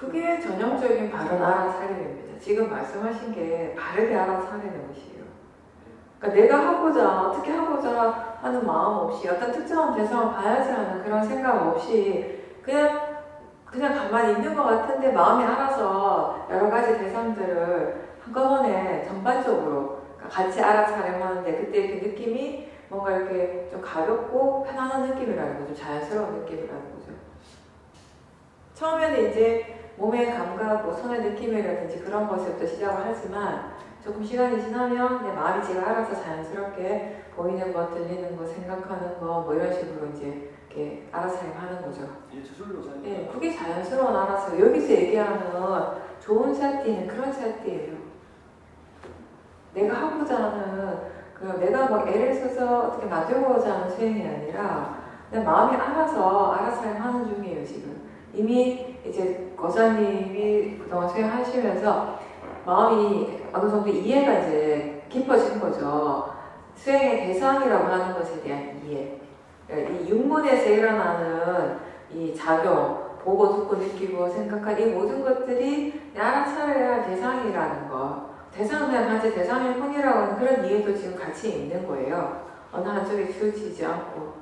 그게 전형적인 바른 알아차림입니다. 지금 말씀하신 게 바르게 알아차리는 것이에요. 그러니까 내가 하고자, 어떻게 하고자 하는 마음 없이 어떤 특정한 대상을 봐야지 하는 그런 생각 없이 그냥 가만히 있는 것 같은데 마음이 알아서 여러 가지 대상들을 한꺼번에 전반적으로 같이 알아차림하는데 그때 그 느낌이 뭔가 이렇게 좀 가볍고 편안한 느낌이라는 거죠. 자연스러운 느낌이라는 거죠. 처음에는 이제 몸의 감각, 뭐 손의 느낌이라든지 그런 것부터 시작을 하지만 조금 시간이 지나면 내 마음이 지가 알아서 자연스럽게 보이는 것, 들리는 것, 생각하는 것, 뭐 이런 식으로 이제 이렇게 알아차림하는 거죠. 예, 저절로 잘. 예, 그게 자연스러운 알아서 여기서 얘기하는 좋은 사티는 그런 사티예요. 내가 하고자 하는 내가 막 애를 써서 어떻게 만들고자 하는 수행이 아니라 내 마음이 알아서 알아차림하는 중이에요 지금. 이미 이제 거사님이 그동안 수행하시면서 마음이 어느 정도 이해가 이제 깊어진 거죠. 수행의 대상이라고 하는 것에 대한 이해. 이 육문에서 일어나는 이 작용, 보고 듣고 느끼고 생각한 이 모든 것들이 알아차려야 할 대상이라는 거. 대상은 그냥 단지 대상일 뿐이라고 하는 그런 이해도 지금 같이 있는 거예요. 어느 한쪽에 치우치지 않고.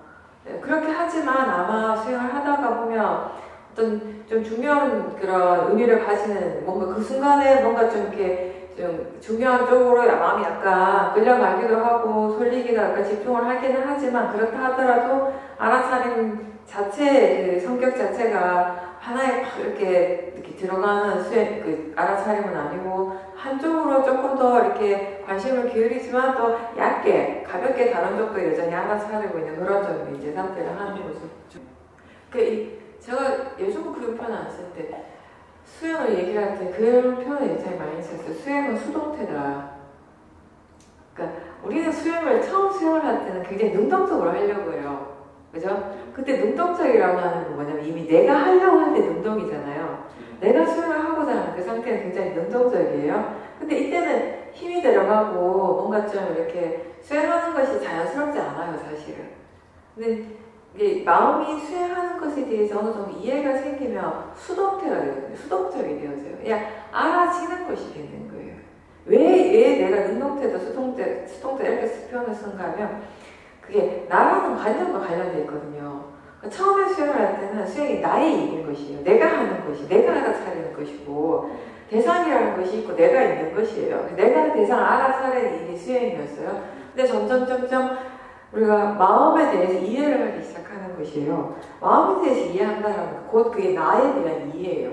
그렇게 하지만 아마 수행을 하다가 보면 어떤 좀 중요한 그런 의미를 가지는 뭔가 그 순간에 뭔가 좀 이렇게 좀 중요한 쪽으로 마음이 약간 끌려가기도 하고 솔리기도 약간 집중을 하기는 하지만 그렇다 하더라도 알아차림 자체 그 성격 자체가 하나에 팍 이렇게 들어가는 수행 그 알아차림은 아니고 한쪽으로 조금 더 이렇게 관심을 기울이지만 또 얇게 가볍게 다른 쪽도 여전히 알아차리고 있는 그런 점이 이제 상태를 하는 거죠. 제가 요즘은 그런 표현 안 쓸 때 수행을 얘기를 할 때 그런 표현을 굉장히 많이 썼어요. 수행은 수동태다. 그러니까 우리는 수행을 처음 수행을 할 때는 굉장히 능동적으로 하려고 해요. 그죠? 그때 능동적이라고 하는 건 뭐냐면 이미 내가 하려고 할 때 능동이잖아요. 내가 수행을 하고자 하는 그 상태는 굉장히 능동적이에요. 근데 이때는 힘이 들어가고 뭔가 좀 이렇게 수행하는 것이 자연스럽지 않아요, 사실은. 근데 이게 마음이 수행하는 것에 대해서 어느 정도 이해가 생기면 수동태가 되거든요. 수동적이 되어져요. 그냥 알아지는 것이 되는 거예요. 왜 내가 능동태도 수동태 이렇게 표현을 쓴가 하면 그게 나라는 관념과 관련되어 있거든요. 그러니까 처음에 수행을 할 때는 수행이 나의 일인 것이에요. 내가 하는 것이, 내가 알아차리는 것이고 대상이라는 것이 있고 내가 있는 것이에요. 내가 대상 알아차리는 일이 수행이었어요. 근데 점점 우리가 마음에 대해서 이해를 하기 시작하는 것이에요. 마음에 대해서 이해한다는 곧 그게 나에 대한 이해예요.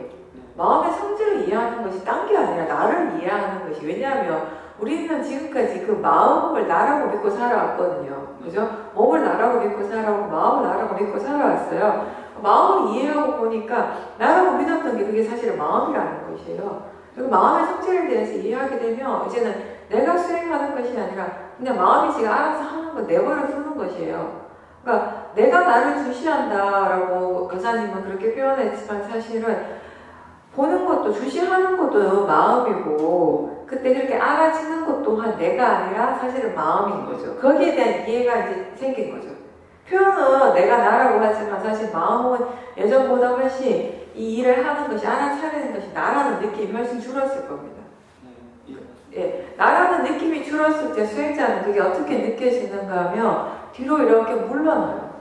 마음의 성질을 이해하는 것이 딴 게 아니라 나를 이해하는 것이. 왜냐하면 우리는 지금까지 그 마음을 나라고 믿고 살아왔거든요. 그죠? 몸을 나라고 믿고 살아오고 마음을 나라고 믿고 살아왔어요. 마음을 이해하고 보니까 나라고 믿었던 게 그게 사실은 마음이라는 것이에요. 그리고 마음의 성질에 대해서 이해하게 되면 이제는 내가 수행하는 것이 아니라 그냥 마음이 지가 알아서 하는 거 내버려 두는 것이에요. 그러니까 내가 나를 주시한다라고 교사님은 그렇게 표현했지만 사실은 보는 것도 주시하는 것도 마음이고 그때 그렇게 알아지는 것 또한 내가 아니라 사실은 마음인 거죠. 거기에 대한 이해가 이제 생긴 거죠. 표현은 내가 나라고 하지만 사실 마음은 예전보다 훨씬 이 일을 하는 것이 알아차리는 것이 나라는 느낌이 훨씬 줄었을 겁니다. 예, 나라는 느낌이 줄었을 때 수행자는 그게 어떻게 느껴지는가 하면 뒤로 이렇게 물러나요.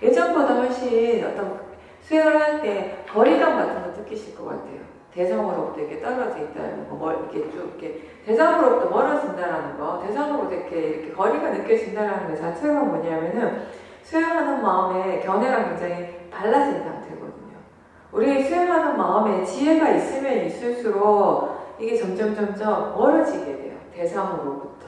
예전보다 훨씬 어떤 수행을 할 때 거리감 같은 거 느끼실 것 같아요. 대상으로부터 이렇게 떨어져 있다는 거, 이렇게 쭉 이렇게 대상으로부터 멀어진다는 거, 대상으로부터 이렇게 거리가 느껴진다는 것 자체가 뭐냐면은 수행하는 마음의 견해가 굉장히 달라진 상태거든요. 우리 수행하는 마음에 지혜가 있으면 있을수록 이게 점점 멀어지게 돼요. 대상으로부터.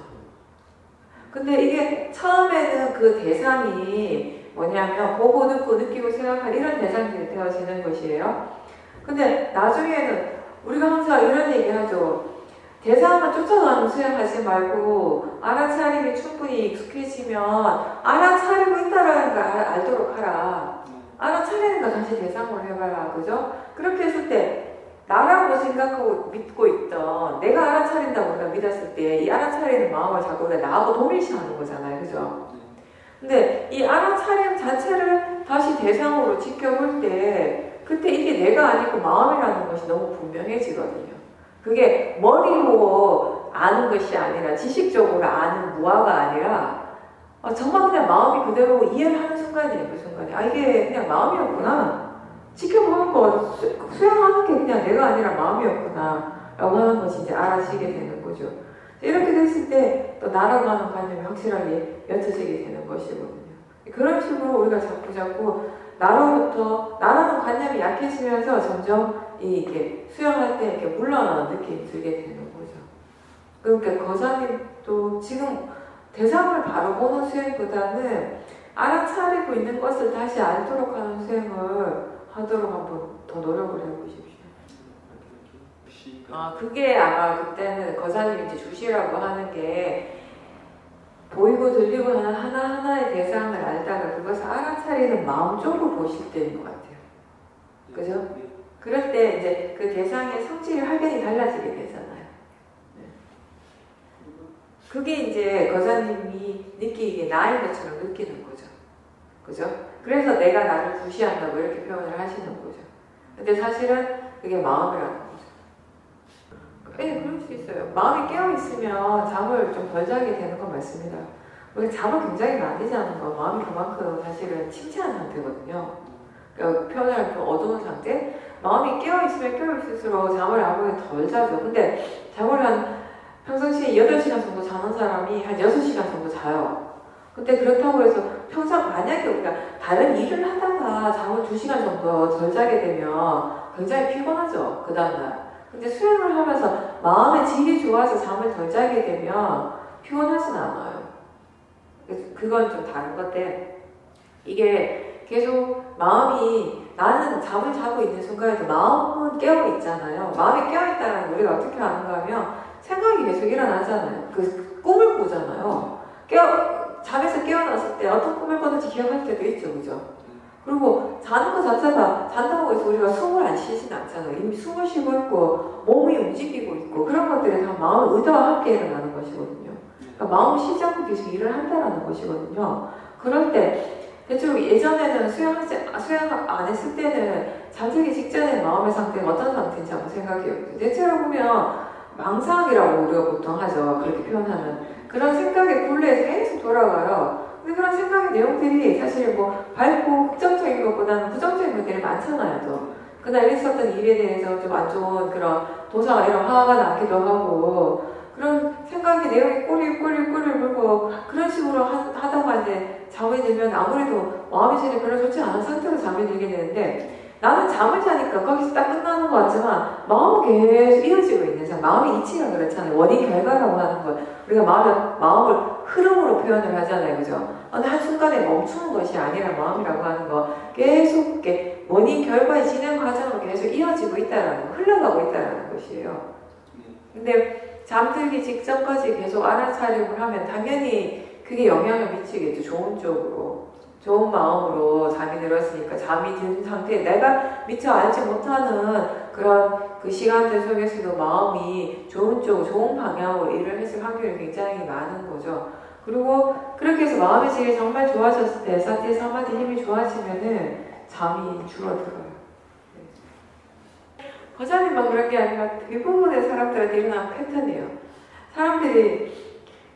근데 이게 처음에는 그 대상이 뭐냐면 보고 듣고 느끼고 생각할 이런 대상들이 되어지는 것이에요. 근데 나중에는 우리가 항상 이런 얘기 하죠. 대상을 쫓아가는 수행하지 말고 알아차림이 충분히 익숙해지면 알아차리고 있다라는 걸 알도록 하라. 알아차리는 거 다시 대상으로 해봐라. 그죠? 그렇게 했을 때 나라고 생각하고 믿고 있던 내가 알아차린다고 우리가 믿었을 때 이 알아차리는 마음을 자꾸 우리가 나하고 동일시하는 거잖아요. 그죠? 근데 이 알아차림 자체를 다시 대상으로 지켜볼 때 그때 이게 내가 아니고 마음이라는 것이 너무 분명해지거든요. 그게 머리로 아는 것이 아니라 지식적으로 아는 무아가 아니라 정말 그냥 마음이 그대로 이해를 하는 순간이에요. 그 순간에 이게 그냥 마음이었구나. 지켜보는 거 수행하는 게 그냥 내가 아니라 마음이었구나 라고 하는 것이 이제 알아지게 되는 거죠. 이렇게 됐을 때 또 나라고 하는 관념이 확실하게 옅어지게 되는 것이거든요. 그런 식으로 우리가 자꾸 나로부터 나라는 관념이 약해지면서 점점 이게 수행할 때 이렇게 물러나는 느낌이 들게 되는 거죠. 그러니까 거사님도 지금 대상을 바로 보는 수행보다는 알아차리고 있는 것을 다시 알도록 하는 수행을 하도록 한번 더 노력을 해보십시오. 그게 아마 그때는 거사님이 이제 주시라고 하는 게 보이고 들리고 하는 하나하나의 대상을 알다가 그것을 알아차리는 마음 쪽으로 보실 때인 것 같아요. 그죠? 그럴 때 이제 그 대상의 성질이 확연히 달라지게 되잖아요. 그게 이제 거사님이 느끼기에 나인 것처럼 느끼는 거죠. 그죠? 그래서 내가 나를 무시한다고 이렇게 표현을 하시는 거죠. 근데 사실은 그게 마음이라는 거죠. 네, 그럴 수 있어요. 마음이 깨어있으면 잠을 좀 덜 자게 되는 건 맞습니다. 우리가 잠을 굉장히 많이 자는 건 마음이 그만큼 사실은 침체한 상태거든요. 그러니까 표현하면 좀 어두운 상태? 마음이 깨어있으면 깨어있을수록 잠을 아무래도 덜 자죠. 근데 잠을 평상시에 8시간 정도 자는 사람이 한 6시간 정도 자요. 근데 그렇다고 해서 만약에 우리가 다른 일을 하다가 잠을 2시간 정도 덜 자게 되면 굉장히 피곤하죠. 그 다음날. 근데 수행을 하면서 마음의 질이 좋아서 잠을 덜 자게 되면 피곤하진 않아요. 그건 좀 다른 건데 이게 계속 마음이 나는 잠을 자고 있는 순간에도 마음은 깨어있잖아요. 마음이 깨어있다는 걸 우리가 어떻게 아는가 하면 생각이 계속 일어나잖아요. 그 꿈을 꾸잖아요. 잠에서 깨어났을 때 어떤 꿈을 꿨는지 기억할 때도 있죠. 그죠? 그리고 자는 것 자체가 잔다고 해서 우리가 숨을 안 쉬진 않잖아요. 이미 숨을 쉬고 있고 몸이 움직이고 있고 그런 것들이 다 마음의 의도와 함께 일어나는 것이거든요. 그러니까 마음을 쉬지 않고 계속 일을 한다는 것이거든요. 그럴 때 대체로 예전에는 수영 안 했을 때는 잠들기 직전에 마음의 상태가 어떤 상태인지 한번 생각해요. 대체로 보면 망상이라고 우리가 보통 하죠. 그렇게 표현하는 그런 생각의 굴레에서 계속 돌아가요. 근데 그런 생각의 내용들이 사실 뭐 밝고 긍정적인 것보다는 부정적인 것들이 많잖아요. 또 그날 있었던 일에 대해서 좀 안 좋은 그런 도사가 이런 화가 나기도 하고 그런 생각의 내용이 꼬리를 물고 그런 식으로 하다가 이제 잠이 들면 아무래도 마음의 질이 별로 좋지 않은 상태로 잠이 들게 되는데 나는 잠을 자니까 거기서 딱 끝나는 것 같지만 마음은 계속 이어지고 있는 상 마음의 이치가 그렇잖아요. 원인 결과라고 하는 걸 우리가 마음을 흐름으로 표현을 하잖아요. 그죠? 근데 한순간에 멈추는 것이 아니라 마음이라고 하는 거 계속 이렇게 원인 결과의 진행 과정으로 계속 이어지고 있다라는 거, 흘러가고 있다라는 것이에요. 근데 잠들기 직전까지 계속 알아차림을 하면 당연히 그게 영향을 미치겠죠. 좋은 쪽으로. 좋은 마음으로 잠이 들었으니까 잠이 든 상태에 내가 미처 알지 못하는 그런 그 시간들 속에서도 마음이 좋은 쪽, 좋은 방향으로 일을 했을 확률이 굉장히 많은 거죠. 그리고 그렇게 해서 마음의 질이 정말 좋아졌을 때 사티 사마디 힘이 좋아지면은 잠이 줄어들어요. 거사님만 그런 게 아니라 대부분의 사람들한테 일어나는 패턴이에요. 사람들이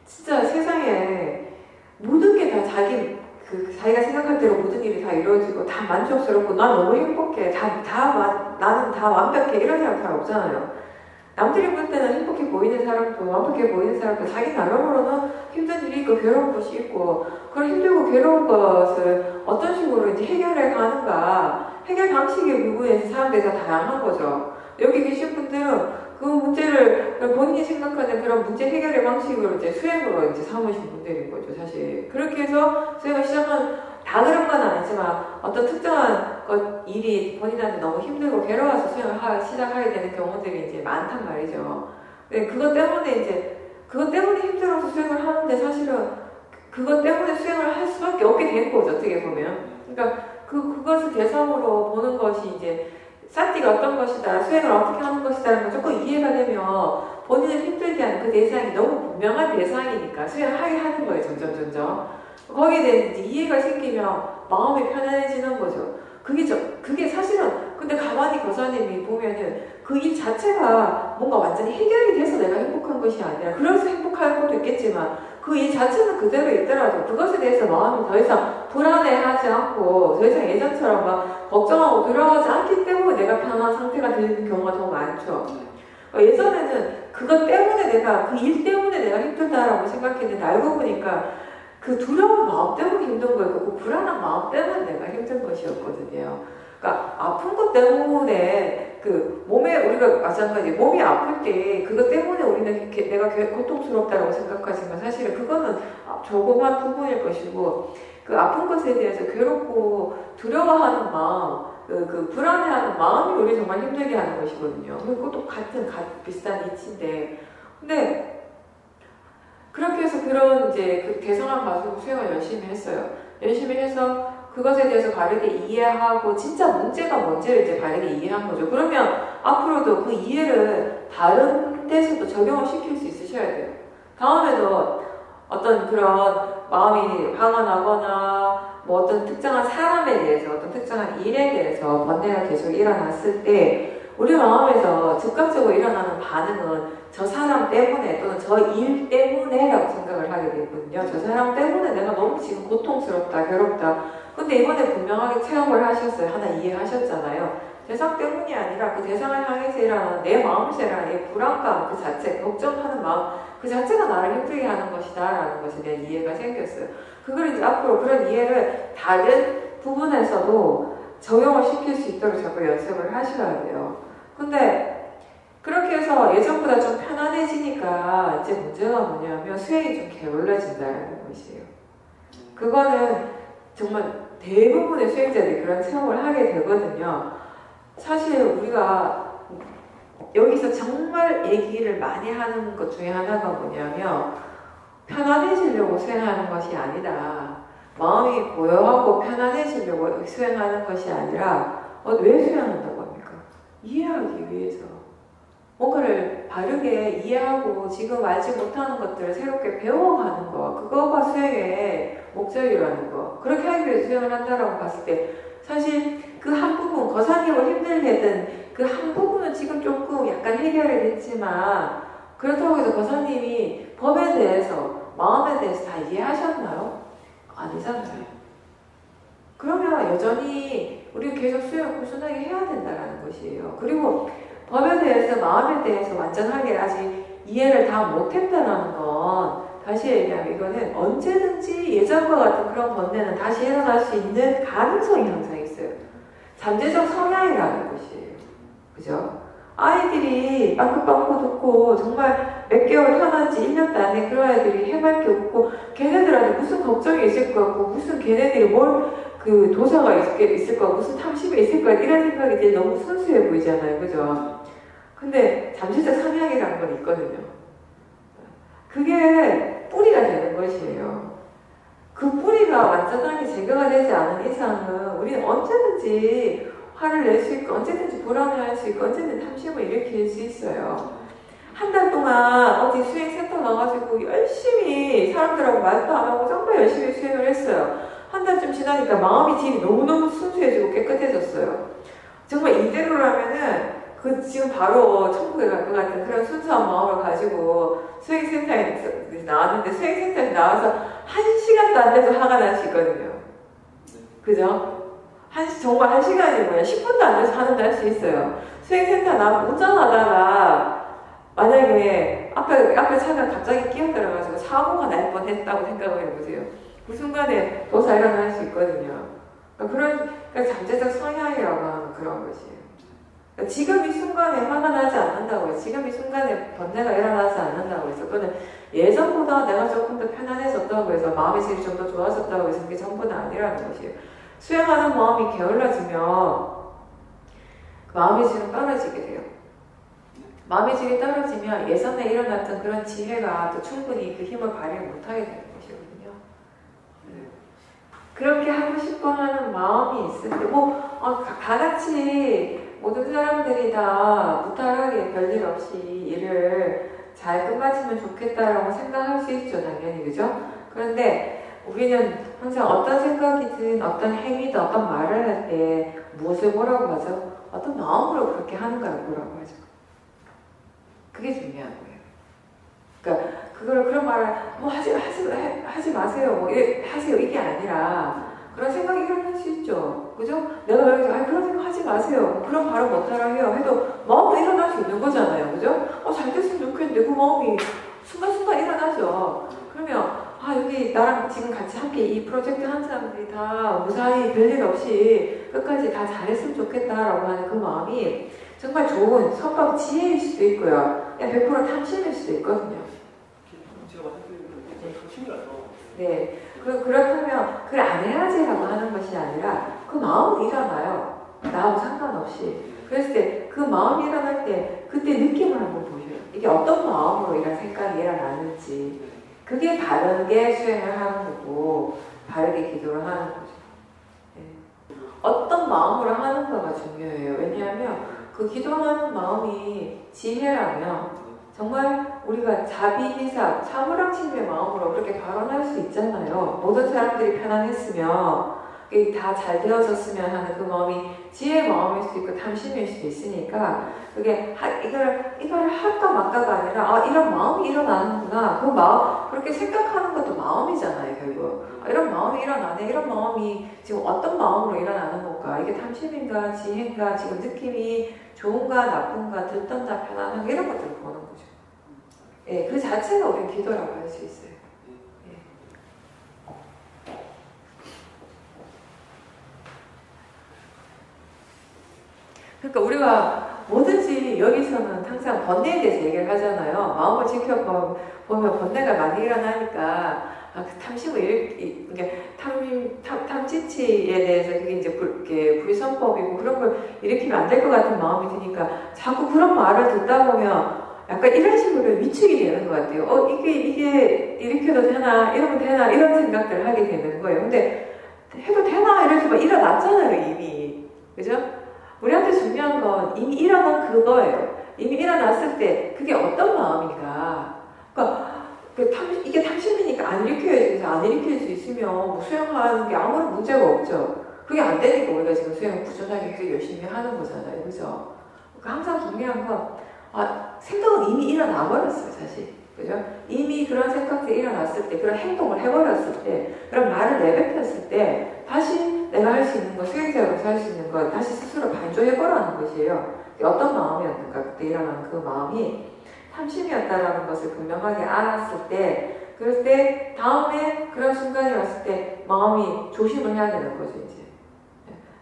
진짜 세상에 모든 게 다 자기가 생각할 대로 모든 일이 다 이루어지고 다 만족스럽고 난 너무 행복해. 나는 다 완벽해. 이런 사람 잘 없잖아요. 남들이 볼 때는 행복해 보이는 사람도 완벽해 보이는 사람도 자기 나름으로는 힘든 일이 있고 괴로운 것이 있고 그런 힘들고 괴로운 것을 어떤 식으로 이제 해결해 가는가 해결 방식에 부분에서 사람들이 다 다양한 거죠. 여기 계신 분들은 그 문제를 본인이 생각하는 그런 문제 해결의 방식으로 이제 수행으로 이제 삼으신 분들인 거죠, 사실. 그렇게 해서 수행을 시작한 다 그런 건 아니지만 어떤 특정한 일이 본인한테 너무 힘들고 괴로워서 수행을 시작하게 되는 경우들이 이제 많단 말이죠. 근데 그것 때문에 힘들어서 수행을 하는데 사실은 그것 때문에 수행을 할 수밖에 없게 된 거죠, 어떻게 보면. 그러니까 그것을 대상으로 보는 것이 이제 사티가 어떤 것이다, 수행을 어떻게 하는 것이다라는 걸 조금 이해가 되면 본인을 힘들게 하는 그 대상이 너무 분명한 대상이니까 수행을 하게 하는 거예요, 점점. 거기에 대해서 이제 이해가 생기면 마음이 편안해지는 거죠. 그게 사실은 근데 가만히 거사님이 보면은 그 일 자체가 뭔가 완전히 해결이 돼서 내가 행복한 것이 아니라, 그래서 행복할 것도 있겠지만 그 일 자체는 그대로 있더라도 그것에 대해서 마음이 더 이상 불안해하지 않고 더 이상 예전처럼 막 걱정하고 두려워하지 않기 때문에 내가 편한 상태가 되는 경우가 더 많죠. 예전에는 그것 때문에 내가, 그 일 때문에 내가 힘들다라고 생각했는데 알고 보니까 그 두려운 마음 때문에 힘든 거였고 그 불안한 마음 때문에 내가 힘든 것이었거든요. 그러니까 아픈 것 때문에 그 몸에, 우리가 마찬가지 몸이 아플 때 그것 때문에 우리는 내가 고통스럽다고 생각하지만 사실은 그거는 조그만 부분일 것이고, 그 아픈 것에 대해서 괴롭고 두려워하는 마음, 그 불안해하는 마음이 우리 정말 힘들게 하는 것이거든요. 그것도 비슷한 이치인데, 근데 그렇게 해서 그런 이제 그 대성한 가수 수행을 열심히 했어요. 열심히 해서 그것에 대해서 바르게 이해하고 진짜 문제가 뭔지를 이제 바르게 이해한 거죠. 그러면 앞으로도 그 이해를 다른 데서도 적용을 시킬 수 있으셔야 돼요. 다음에도 어떤 그런 마음이 화가 나거나 뭐 어떤 특정한 사람에 대해서, 어떤 특정한 일에 대해서 번뇌가 계속 일어났을 때 우리 마음에서 즉각적으로 일어나는 반응은 저 사람 때문에 또는 저 일 때문에 라고 생각을 하게 되거든요. 저 사람 때문에 내가 너무 지금 고통스럽다, 괴롭다. 근데 이번에 분명하게 체험을 하셨어요. 하나 이해하셨잖아요. 대상 때문이 아니라 그 대상을 향해서 일어나는 내 마음에서 일어나는 이 불안감 그 자체, 걱정하는 마음 그 자체가 나를 힘들게 하는 것이다 라는 것에 대한 이해가 생겼어요. 그걸 이제 앞으로 그런 이해를 다른 부분에서도 적용을 시킬 수 있도록 자꾸 연습을 하셔야 돼요. 근데 그렇게 해서 예전보다 좀 편안해지니까 이제 문제가 뭐냐면 수행이 좀 게을러진다는 것이에요. 그거는 정말 대부분의 수행자들이 그런 체험을 하게 되거든요. 사실 우리가 여기서 정말 얘기를 많이 하는 것 중에 하나가 뭐냐면 편안해지려고 수행하는 것이 아니다. 마음이 고요하고 편안해지려고 수행하는 것이 아니라 왜 수행한다고 합니까? 이해하기 위해서. 뭔가를 바르게 이해하고 지금 알지 못하는 것들을 새롭게 배워가는 거, 그거가 수행의 목적이라는 거. 그렇게 하기 위해서 수행을 한다라고 봤을 때 사실 그 한 부분, 거사님을 힘들게 했던 그 한 부분은 지금 조금 약간 해결이 됐지만 그렇다고 해서 거사님이 법에 대해서, 마음에 대해서 다 이해하셨나요? 아니잖아요. 그러면 여전히 우리가 계속 수행을 꾸준하게 해야 된다는 것이에요. 그리고 법에 대해서, 마음에 대해서 완전하게 아직 이해를 다 못했다는 건 다시 얘기하면 이거는 언제든지 예전과 같은 그런 번뇌는 다시 일어날 수 있는 가능성이 항상 있어요. 잠재적 성향이라는 것이에요. 그죠? 아이들이 빵긋빵긋 웃고 정말 몇 개월 태어난지 1년도 안에 그런 아이들이 해맑게 웃고 걔네들한테 무슨 걱정이 있을 것 같고 무슨 걔네들이 그 도사가 있을 거고 무슨 탐심이 있을 거야 이런 생각이 되게 너무 순수해 보이잖아요. 그죠? 근데 잠재적 성향이라는 건 있거든요. 그게 뿌리가 되는 것이에요. 그 뿌리가 완전하게 제거가 되지 않은 이상은 우리는 언제든지 화를 낼 수 있고 언제든지 불안해할 수 있고 언제든지 탐심을 일으킬 수 있어요. 한 달 동안 어디 수행센터 가가지고 열심히 사람들하고 말도 안 하고 정말 열심히 수행을 했어요. 한 달쯤 지나니까 마음이 질이 너무너무 순수해지고 깨끗해졌어요. 정말 이대로라면은 그 지금 바로 천국에 갈 것 같은 그런 순수한 마음을 가지고 수행센터에 나왔는데 수행센터에 나와서 1시간도 안 돼서 화가 날 수 있거든요. 그죠? 정말 1시간이 뭐야 10분도 안 돼서 화는 날 수 있어요. 수행센터 나 운전하다가 만약에 앞에 차가 갑자기 끼어들어가지고 사고가 날 뻔했다고 생각을 해보세요. 그 순간에 도사 일어날 수 있거든요. 그러니까 잠재적 성향이라고 하는 그런 것이에요. 그러니까 지금 이 순간에 화가 나지 않는다고 해서, 지금 이 순간에 번뇌가 일어나지 않는다고 해서, 그거는 예전보다 내가 조금 더 편안해졌다고 해서, 마음의 질이 좀 더 좋아졌다고 해서 그게 전부는 아니라는 것이에요. 수행하는 마음이 게을러지면 마음의 질은 떨어지게 돼요. 마음의 질이 떨어지면 예전에 일어났던 그런 지혜가 또 충분히 그 힘을 발휘 못하게 되는 것이거든요. 그렇게 하고 싶어 하는 마음이 있을 때, 다 같이 모든 사람들이 다 무탈하게 별일 없이 일을 잘 끝마치면 좋겠다라고 생각할 수 있죠, 당연히. 그죠? 그런데 우리는 항상 어떤 생각이든 어떤 행위든 어떤 말을 할 때 무엇을 뭐라고 하죠? 어떤 마음으로 그렇게 하는가를 뭐라고 하죠? 그게 중요한 거예요. 그러니까 그걸 그런 말을 뭐 하지 마세요. 뭐 하세요 이게 아니라 그런 생각이 일어날 수 있죠. 그죠? 내가 여기서 그런 생각 하지 마세요. 그런 발언 못하라 해요. 해도 마음도 일어날 수 있는 거잖아요. 그죠? 잘 됐으면 좋겠는데 그 마음이 순간순간 일어나죠. 그러면 여기 나랑 지금 같이 함께 이 프로젝트 한 사람들이 다 무사히 별일 없이 끝까지 다 잘했으면 좋겠다라고 하는 그 마음이 정말 좋은 선박 지혜일 수도 있고요. 그냥 100% 탐심일 수도 있거든요. 제가 말씀드린 탐심이라서. 네. 그렇다면 그걸 안 해야지라고 하는 것이 아니라 그 마음은 일어나요. 나하고 상관없이. 그랬을 때 그 마음이 일어날 때 그때 느낌을 한번 보셔요. 이게 어떤 마음으로 이런 생각이 일어나는지. 그게 바르게 수행을 하는 거고 바르게 기도를 하는 거죠. 네. 어떤 마음으로 하는가가 중요해요. 왜냐하면 그 기도하는 마음이 지혜라면 정말 우리가 자비희사, 사무랑신의 마음으로 그렇게 발언할 수 있잖아요. 모든 사람들이 편안했으면 다 잘 되어졌으면 하는 그 마음이 지혜의 마음일 수도 있고 탐심일 수도 있으니까 그게 이걸 할까 말까가 아니라 이런 마음이 일어나는구나. 그 마음 그렇게 생각하는 것도 마음이잖아요. 결국 이런 마음이 일어나네. 이런 마음이 지금 어떤 마음으로 일어나는 건가? 이게 탐심인가 지혜인가 지금 느낌이 좋은가 나쁜가 들떴다 편안한가 이런 것들을 보는 거죠. 예, 그 자체가 우리 기도라고 할 수 있어요. 그러니까 우리가 뭐든지 여기서는 항상 번뇌에 대해서 얘기를 하잖아요. 마음을 지켜보면 번뇌가 많이 일어나니까 탐심을 탐지치에 대해서 그게 이제 불선법이고 그런 걸 일으키면 안 될 것 같은 마음이 드니까 자꾸 그런 말을 듣다 보면 약간 이런 식으로 위축이 되는 것 같아요. 이게 일으켜도 되나 이러면 되나 이런 생각들을 하게 되는 거예요. 근데 해도 되나 이렇게 막 일어났잖아요 이미. 그죠? 우리한테 중요한 건 이미 일어난 그거예요. 이미 일어났을 때 그게 어떤 마음인가. 그러니까 이게 탐심이니까 안 일으켜야지. 안 일으킬 수 있으면 뭐 수행하는 게 아무런 문제가 없죠. 그게 안 되니까 우리가 지금 수행을 꾸준하게 계속 열심히 하는 거잖아요. 그죠? 그러니까 항상 중요한 건 생각은 이미 일어나 버렸어요. 사실. 그죠? 이미 그런 생각들이 일어났을 때, 그런 행동을 해버렸을 때, 그런 말을 내뱉었을 때 다시 내가 할 수 있는 거, 수행자로서 할 수 있는 거 다시 스스로 반조해보라는 것이에요. 어떤 마음이었는가? 그때 일어난 그 마음이 탐심이었다라는 것을 분명하게 알았을 때 그럴 때 다음에 그런 순간이 왔을 때 마음이 조심을 해야 되는 거죠. 이제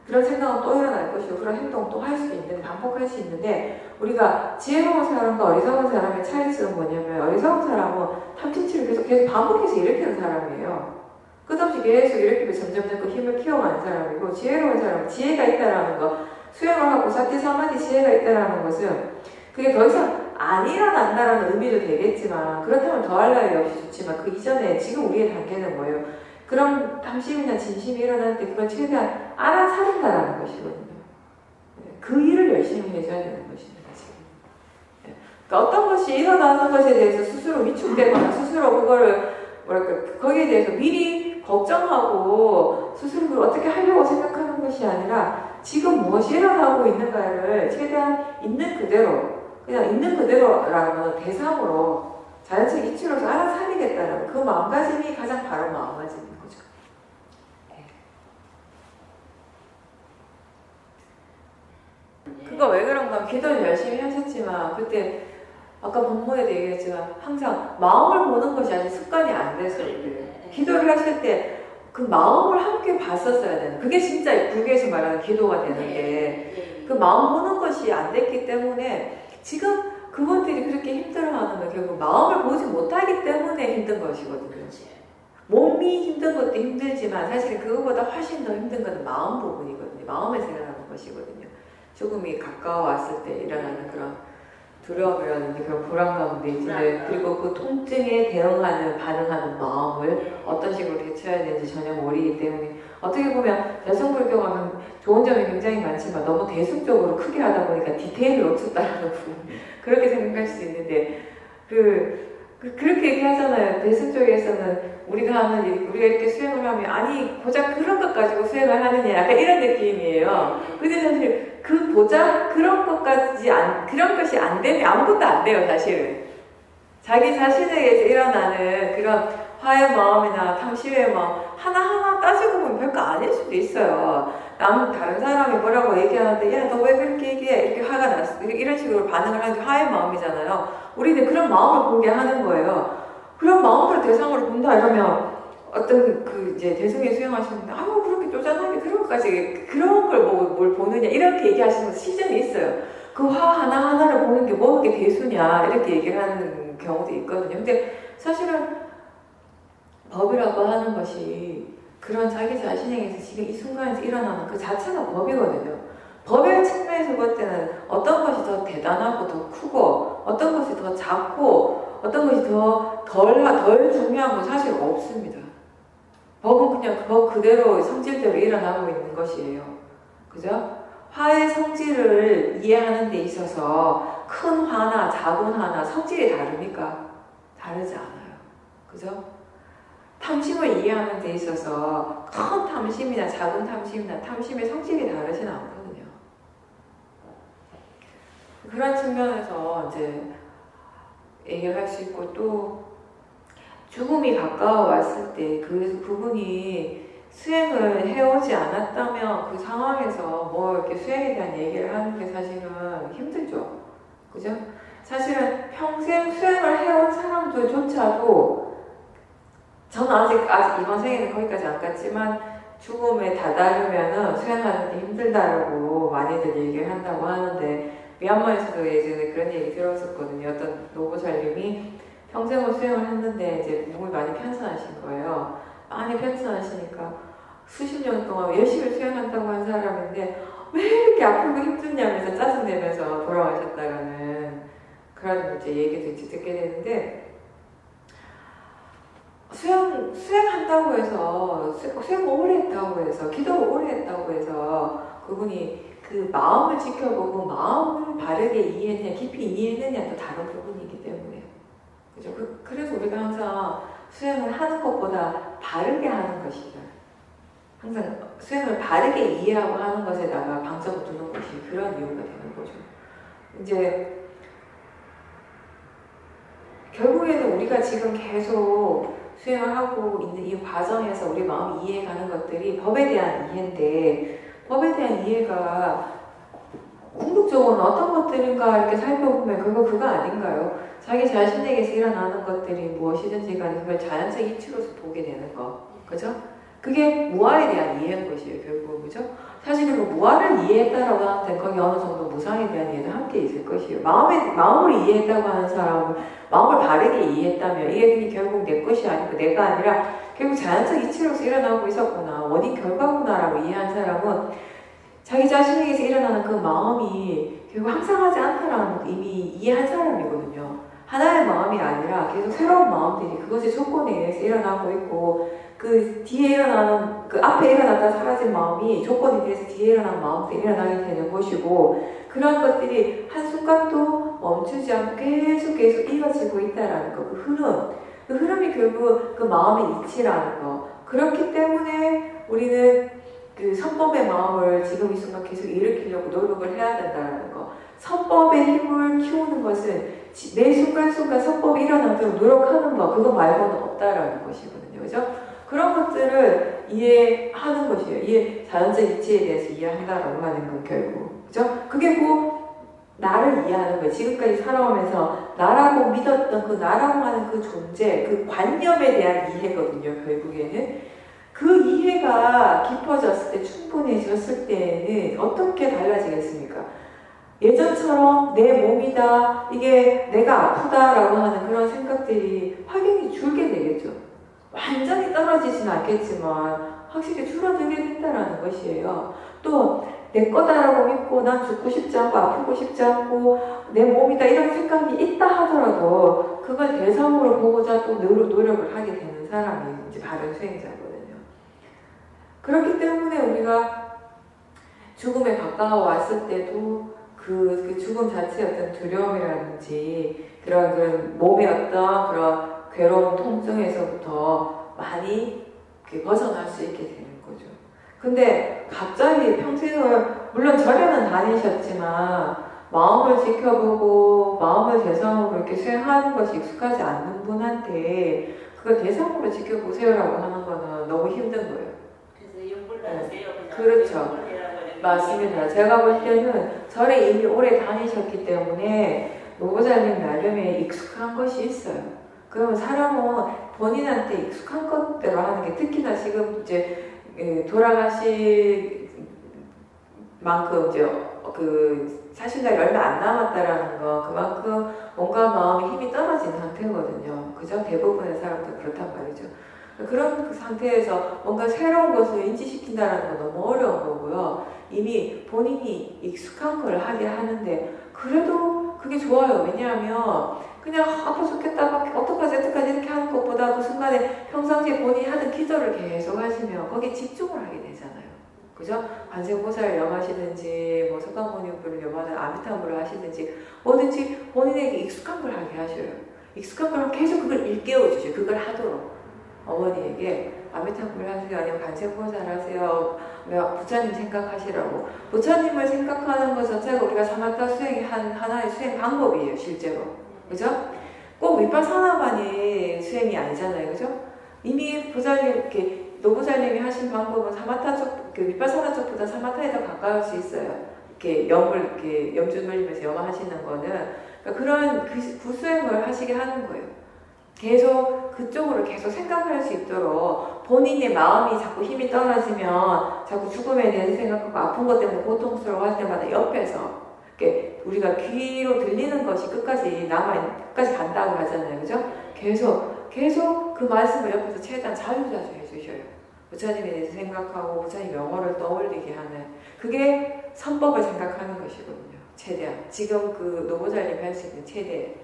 그런 생각은 또 일어날 것이고 그런 행동은 또 할 수 있는데 반복할 수 있는데 우리가 지혜로운 사람과 어리석은 사람의 차이점은 뭐냐면 어리석은 사람은 탐진치를 계속 반복해서 일으키는 사람이에요. 끝없이 계속 일으키면 점점 그 힘을 키워가는 사람이고 지혜로운 사람은 지혜가 있다라는 거 수행을 하고 사티사마디 지혜가 있다라는 것은 그게 더 이상 안 일어난다라는 의미도 되겠지만 그렇다면 더할 나위 없이 좋지만 그 이전에 지금 우리의 단계는 뭐예요? 그런 탐심이나 진심이 일어날 때 그걸 최대한 알아차린다라는 것이거든요. 그 일을 열심히 해줘야 되는 것입니다. 지금. 그러니까 어떤 것이 일어나는 것에 대해서 스스로 위축되거나 스스로 거기에 대해서 미리 걱정하고 스스로 그걸 어떻게 하려고 생각하는 것이 아니라 지금 무엇이 일어나고 있는가를 최대한 있는 그대로 그냥 있는 그대로라는 대상으로 자연적 이치로서 알아차리겠다는 그 마음가짐이 가장 바른 마음가짐인 거죠. 그거 왜 그런가? 기도는 열심히 하셨지만 그때 아까 본문에도 얘기했지만 항상 마음을 보는 것이 아직 습관이 안 돼서 기도를 하실 때 그 마음을 함께 봤었어야 되는 그게 진짜 불교에서 말하는 기도가 되는 게 그 마음 보는 것이 안 됐기 때문에 지금 그분들이 그렇게 힘들어하는 건 결국 마음을 보지 못하기 때문에 힘든 것이거든요. 몸이 힘든 것도 힘들지만 사실 그거보다 훨씬 더 힘든 건 마음 부분이거든요. 마음에서 일어나는 것이거든요. 죽음이 가까워왔을 때 일어나는 그런 두려움이라든지 그런 불안감 내지는 그리고 그 통증에 대응하는 반응하는 마음을 어떤 식으로 대처해야 되는지 전혀 모르기 때문에 어떻게 보면 여성불교가 좋은 점이 굉장히 많지만 너무 대승적으로 크게 하다 보니까 디테일을 놓쳤다는 부분 그렇게 생각할 수 있는데 그렇게 얘기하잖아요. 대승 쪽에서는 우리가 하는, 우리가 이렇게 수행을 하면, 아니, 고작 그런 것 가지고 수행을 하느냐, 약간 이런 느낌이에요. 근데 사실, 고작 그런 것까지 그런 것이 안 되면 아무것도 안 돼요, 사실은. 자기 자신에게서 일어나는 그런 화의 마음이나 탐심의 마음, 하나하나 따지고 보면 별거 아닐 수도 있어요. 다른 사람이 뭐라고 얘기하는데, 야, 너 왜 그렇게 얘기해? 이렇게 화가 났어. 이런 식으로 반응을 하는 게 화의 마음이잖아요. 우리는 그런 마음을 보게 하는 거예요. 그런 마음을 대상으로 본다 이러면, 어떤 이제 대승에 수행하시는데, 아유, 그렇게 쪼잔하게 그런 것까지, 그런 걸 뭘 보느냐, 이렇게 얘기하시는 시즌이 있어요. 그 화 하나하나를 보는 게 뭐가 그렇게 대수냐, 이렇게 얘기를 하는 경우도 있거든요. 근데 사실은 법이라고 하는 것이 그런 자기 자신에게서 지금 이 순간에서 일어나는 그 자체가 법이거든요. 법의 측면에서 볼 때는 어떤 것이 더 대단하고 더 크고 어떤 것이 더 작고 어떤 것이 덜 중요한 건 사실 없습니다. 법은 그냥 그대로 성질대로 일어나고 있는 것이에요. 그죠? 화의 성질을 이해하는 데 있어서 큰 화나 작은 화나 성질이 다릅니까? 다르지 않아요. 그죠? 탐심을 이해하는 데 있어서 큰 탐심이나 작은 탐심이나 탐심의 성질이 다르진 않거든요. 그런 측면에서 이제 얘기할 수 있고, 또 죽음이 가까워 왔을 때 그 부분이 수행을 해오지 않았다면 그 상황에서 뭐 이렇게 수행에 대한 얘기를 하는 게 사실은 힘들죠. 그죠? 사실은 평생 수행을 해온 사람들조차도, 저는 아직 이번 생에는 거기까지 안 갔지만 죽음에 다다르면은 수행하는 게 힘들다라고 많이들 얘기를 한다고 하는데, 미얀마에서도 예전에 그런 얘기 들었었거든요. 어떤 노부살님이 평생을 수행을 했는데 이제 몸이 많이 편찮으신 거예요. 많이 편찮으시니까 수십 년 동안 열심히 수행한다고 한 사람인데 왜 이렇게 아프고 힘드냐면서 짜증내면서 돌아가셨다라는 그런 이제 얘기도 이제 듣게 되는데, 수행한다고 해서, 수행을 오래 했다고 해서, 기도를 오래 했다고 해서 그분이 그 마음을 지켜보고 마음을 바르게 이해했냐, 깊이 이해했느냐 또 다른 부분이기 때문에. 그죠? 그래서 우리가 항상 수행을 하는 것보다 바르게 하는 것이다. 항상 수행을 바르게 이해하고 하는 것에다가 방점을 두는 것이 그런 이유가 되는 거죠. 이제 결국에는 우리가 지금 계속 수행을 하고 있는 이 과정에서 우리 마음이 이해가는 것들이 법에 대한 이해인데, 법에 대한 이해가 궁극적으로는 어떤 것들인가 이렇게 살펴보면 그거 아닌가요? 자기 자신에게서 일어나는 것들이 무엇이든지 간에 그걸 자연적 이치로서 보게 되는 거. 그죠? 그게 무아에 대한 이해인 것이에요, 결국은. 그죠? 사실 그 무아를 이해했다라고 하는데 거기 어느 정도 무상에 대한 이해는 함께 있을 것이에요. 마음을 이해했다고 하는 사람은 마음을 바르게 이해했다면 이게 결국 내 것이 아니고 내가 아니라 결국 자연적 이치로서 일어나고 있었구나, 원인 결과구나라고 이해한 사람은 자기 자신에게서 일어나는 그 마음이 결국 항상하지 않다라는 걸 이미 이해한 사람이거든요. 하나의 마음이 아니라 계속 새로운 마음들이 그것의 조건에 의해서 일어나고 있고, 그 뒤에 일어나는, 그 앞에 일어났다 사라진 마음이 조건에 대해서 뒤에 일어난 마음들이 일어나게 되는 것이고, 그런 것들이 한순간도 멈추지 않고 계속 이어지고 있다라는 거, 그 흐름이 결국 그 마음의 이치라는 거. 그렇기 때문에 우리는 그 선법의 마음을 지금 이 순간 계속 일으키려고 노력을 해야 된다는 거. 선법의 힘을 키우는 것은 매 순간순간 선법이 일어나도록 노력하는 거, 그거 말고는 없다라는 것이거든요. 그죠? 그런 것들을 이해하는 것이에요. 자연적 이치에 대해서 이해한다라고 하는 건 결국. 그죠? 그게 나를 이해하는 거예요. 지금까지 살아오면서 나라고 믿었던 그 나라고 하는 그 존재, 그 관념에 대한 이해거든요, 결국에는. 그 이해가 깊어졌을 때, 충분해졌을 때는 어떻게 달라지겠습니까? 예전처럼 내 몸이다, 이게 내가 아프다라고 하는 그런 생각들이 확연히 줄게 되겠죠. 완전히 떨어지진 않겠지만 확실히 줄어들게 된다는 것이에요. 또 내 거다라고 믿고 난 죽고 싶지 않고 아프고 싶지 않고 내 몸이다 이런 생각이 있다 하더라도 그걸 대상으로 보고자 또 노력을 하게 되는 사람이 이제 바른 수행자거든요. 그렇기 때문에 우리가 죽음에 가까워 왔을 때도 그 죽음 자체의 어떤 두려움이라든지 그런 몸의 어떤 그런 괴로움, 통증에서부터 많이 벗어날 수 있게 되는 거죠. 근데 갑자기 평생을 물론 절에는 다니셨지만 마음을 지켜보고 마음을 대상으로 이렇게 수행하는 것이 익숙하지 않는 분한테 그걸 대상으로 지켜보세요라고 하는 거는 너무 힘든 거예요. 그래서 용불하세요. 그렇죠. 맞습니다. 제가 볼 때는 절에 이미 오래 다니셨기 때문에 노보살님 나름에 익숙한 것이 있어요. 그러면 사람은 본인한테 익숙한 것대로 하는 게 특히나 지금 이제 돌아가실 만큼 이제 사실 날이 얼마 안 남았다라는 거 그만큼 몸과 마음의 힘이 떨어진 상태거든요. 그죠? 대부분의 사람들 그렇단 말이죠. 그런 그 상태에서 뭔가 새로운 것을 인지시킨다는 건 너무 어려운 거고요. 이미 본인이 익숙한 걸 하게 하는데 그래도 그게 좋아요. 왜냐하면 그냥 아파 죽겠다 어떡하지 이렇게 하는 것보다 그 순간에 평상시에 본인이 하던 기도를 계속 하시면 거기에 집중을 하게 되잖아요. 그죠? 관세음보살을 염하시든지 뭐 석가모니불을 염하든 아미타불을 하시든지 뭐든지 본인에게 익숙한 걸 하게 하셔요. 익숙한 걸 계속 그걸 일깨워 주셔요. 그걸 하도록 어머니에게 아미타불 하세요. 아니면 관세음보살 하세요. 부처님 생각하시라고. 부처님을 생각하는 것 자체가 우리가 사마타 수행의 하나의 수행 방법이에요. 실제로. 그죠? 꼭 위파사나만이 수행이 아니잖아요. 그죠? 이미 보살님, 이렇게 노보살님이 하신 방법은 사마타 쪽, 위파사나 쪽보다 사마타에 더 가까울 수 있어요. 이렇게 염주 돌리면서 염화하시는 거는. 그러니까 그런 구수행을 하시게 하는 거예요. 계속 그쪽으로 계속 생각할 수 있도록 본인의 마음이 자꾸 힘이 떨어지면 자꾸 죽음에 대해서 생각하고 아픈 것 때문에 고통스러워할 때마다 옆에서 우리가 귀로 들리는 것이 끝까지 끝까지 간다고 하잖아요. 그죠? 계속 그 말씀을 옆에서 최대한 자주 해주셔요. 부처님에 대해서 생각하고 부처님 영어를 떠올리게 하는 그게 선법을 생각하는 것이거든요. 최대한 지금 그 노보살님이 할 수 있는 최대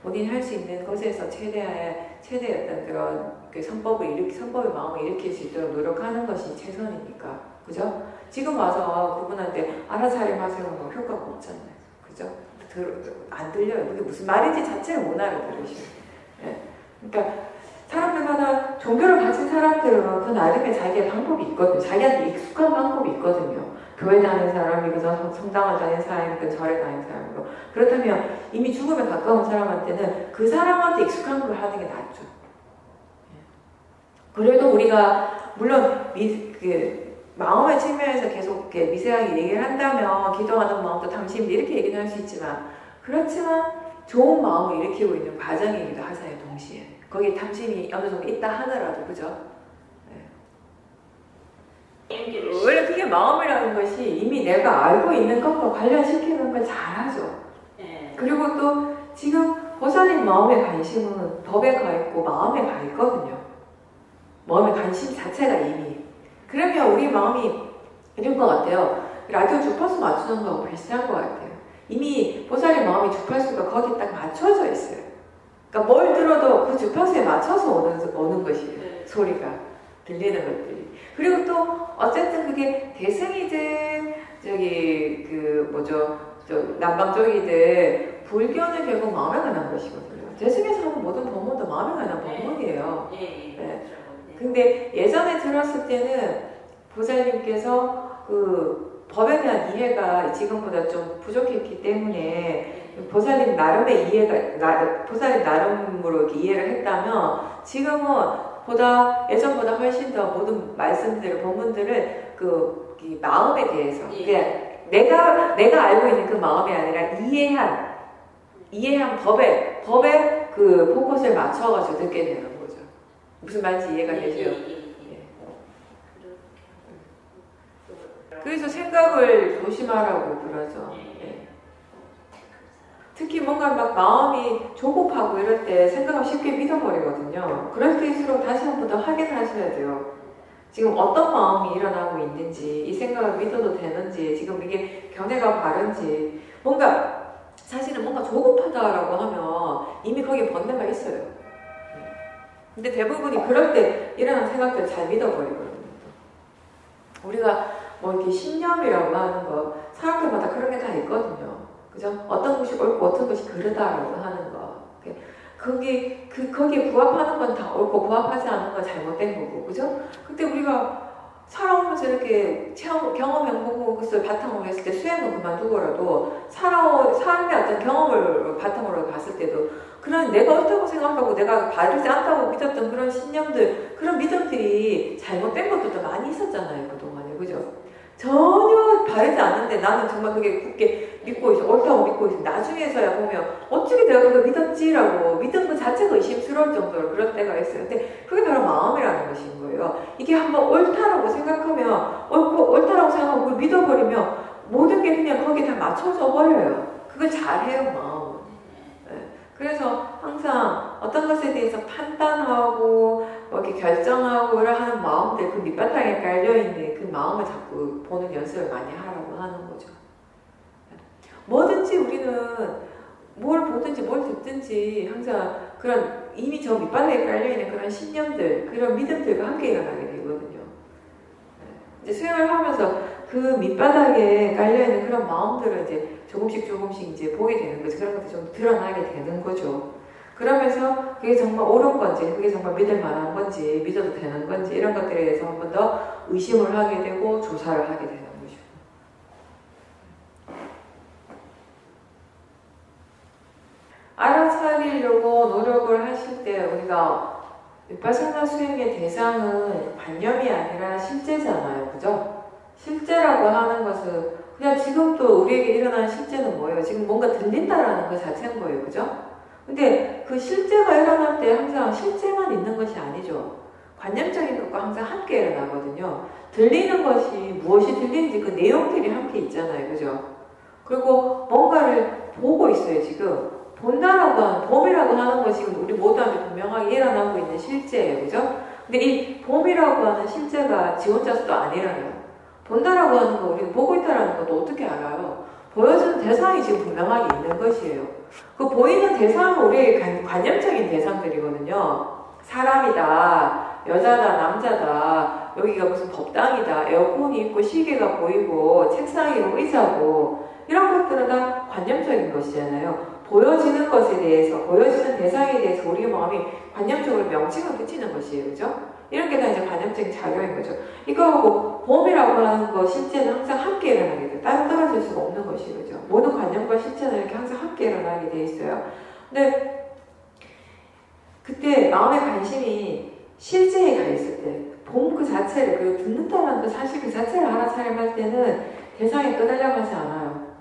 본인이 할 수 있는 것에서 최대의 어떤 그런 선법의 마음을 일으킬 수 있도록 노력하는 것이 최선이니까. 그죠? 지금 와서 그분한테 알아차림하세요. 뭐 효과가 없잖아요. 그죠? 안 들려요. 그게 무슨 말인지 자체를 못 알아들으셔요. 예. 그러니까 사람들마다 종교를 가진 사람들은 그 나름의 자기의 방법이 있거든요. 자기한테 익숙한 방법이 있거든요. 교회 다니는 사람이고 성당을 다니는 사람이고 절에 다니는 사람이고 그렇다면 이미 죽음에 가까운 사람한테는 그 사람한테 익숙한 걸 하는 게 낫죠. 그래도 우리가 물론 마음의 측면에서 계속 미세하게 얘기를 한다면 기도하는 마음도 탐심 이렇게 얘기는 할 수 있지만 그렇지만 좋은 마음을 일으키고 있는 과정이기도 하잖아요. 동시에 거기에 탐심이 어느 정도 있다 하더라도 그죠? 원래 그게 마음이라는 것이 이미 내가 알고 있는 것과 관련시키는 걸 잘하죠. 그리고 또 지금 보살님 마음의 관심은 법에 가 있고 마음에 가 있거든요. 마음의 관심 자체가 이미. 그러면 우리 마음이 이런 것 같아요. 라디오 주파수 맞추는 거하고 비슷한 것 같아요. 이미 보살님 마음이 주파수가 거기 딱 맞춰져 있어요. 그러니까 뭘 들어도 그 주파수에 맞춰서 오는 것이에요. 소리가. 들리는 것들이. 그리고 또 어쨌든 그게 대승이든 남방 쪽이든 불교는 결국 마음에 관한 것이거든요. 대승에서 하는 모든 법문도 마음에 관한 법문이에요. 네. 근데 예전에 들었을 때는 보살님께서 그 법에 대한 이해가 지금보다 좀 부족했기 때문에 보살님 나름의 보살님 나름으로 이렇게 이해를 했다면 지금은 예전보다 훨씬 더 모든 말씀들, 법문들을 이 마음에 대해서 내가 알고 있는 그 마음이 아니라 이해한 법에 그 포커스를 맞춰가지고 듣게 되는 거죠. 무슨 말인지 이해가 되죠? 그래서 생각을 조심하라고 그러죠. 특히 뭔가 막 마음이 조급하고 이럴 때 생각을 쉽게 믿어버리거든요. 그럴 때일수록 다시 한 번 더 확인하셔야 돼요. 지금 어떤 마음이 일어나고 있는지, 이 생각을 믿어도 되는지, 지금 이게 견해가 바른지, 사실은 뭔가 조급하다라고 하면 이미 거기에 번뇌가 있어요. 근데 대부분이 그럴 때 일어나는 생각들을 잘 믿어버리거든요. 우리가 뭐 이렇게 신념이라고 하는 거, 사람들마다 그런 게 다 있거든요. 그죠? 어떤 것이 옳고 어떤 것이 그르다라고 하는 거. 거기에 부합하는 건 다 옳고 부합하지 않은 건 잘못된 거고, 그죠? 근데 우리가 살아오면서 이렇게 경험해보고 그것을 바탕으로 했을 때 수행은 그만두고라도 삶의 어떤 경험을 바탕으로 봤을 때도 그런 내가 옳다고 생각하고 내가 바르지 않다고 믿었던 그런 신념들, 그런 믿음들이 잘못된 것들도 많이 있었잖아요, 그동안에, 그죠? 전혀 바르지 않는데 나는 정말 그게 굳게 믿고 있어, 옳다고 믿고 있어. 나중에서야 보면 어떻게 내가 그걸 믿었지라고 믿은 것 자체가 의심스러울 정도로 그럴 때가 있어요. 근데 그게 바로 마음이라는 것인 거예요. 이게 한번 옳다라고 생각하면 옳다라고 생각하고 그걸 믿어버리면 모든 게 그냥 거기에 다 맞춰져 버려요. 그걸 잘해요, 마음은. 네. 그래서 항상 어떤 것에 대해서 판단하고 이렇게 결정하고 하는 마음들, 그 밑바탕에 깔려있는 그 마음을 자꾸 보는 연습을 많이 하라고 하는 거죠. 뭐든지 우리는 뭘 보든지 뭘 듣든지 항상 그런 이미 저 밑바닥에 깔려있는 그런 신념들, 그런 믿음들과 함께 일어나게 되거든요. 이제 수행을 하면서 그 밑바닥에 깔려있는 그런 마음들을 이제 조금씩 이제 보게 되는 거죠. 그런 것들이 좀 드러나게 되는 거죠. 그러면서 그게 정말 옳은 건지, 그게 정말 믿을 만한 건지, 믿어도 되는 건지, 이런 것들에 대해서 한 번 더 의심을 하게 되고 조사를 하게 되는 거죠. 알아차리려고 노력을 하실 때 우리가 위파사나 수행의 대상은 관념이 아니라 실제잖아요. 그죠? 실제라고 하는 것은 그냥 지금도 우리에게 일어나는 실제는 뭐예요? 지금 뭔가 들린다라는 것 자체인 거예요. 그죠? 근데 그 실제가 일어날 때 항상 실제만 있는 것이 아니죠. 관념적인 것과 항상 함께 일어나거든요. 들리는 것이 무엇이 들리는지 그 내용들이 함께 있잖아요. 그죠? 그리고 뭔가를 보고 있어요. 지금. 본다라고 하는, 봄이라고 하는 것이 지금 우리 모두한테 분명하게 일어나고 있는 실제예요. 그죠? 근데 이 봄이라고 하는 실제가 지 혼자서도 안 일어나요. 본다라고 하는 거, 우리가 보고 있다라는 것도 어떻게 알아요? 보여주는 대상이 지금 분명하게 있는 것이에요. 그 보이는 대상은 우리의 관념적인 대상들이거든요. 사람이다, 여자다, 남자다, 여기가 무슨 법당이다, 에어컨이 있고 시계가 보이고 책상이고 의자고 이런 것들은 다 관념적인 것이잖아요. 보여지는 것에 대해서, 보여지는 대상에 대해서 우리 마음이 관념적으로 명칭을 붙이는 것이에요. 그죠? 이런 게 다 이제 관념적인 작용인 거죠. 이거하고 봄이라고 하는 거, 실제는 항상 함께 일어나게 돼요. 따로 떨어질 수가 없는 것이에요. 그죠? 모든 관념과 실제는 이렇게 항상 함께 일어나게 돼 있어요. 근데 그때 마음의 관심이 실제에 가 있을 때, 봄 그 자체를, 그리고 듣는다는 그 사실 그 자체를 알아차림할 때는 대상에 끄달려 가지 않아요.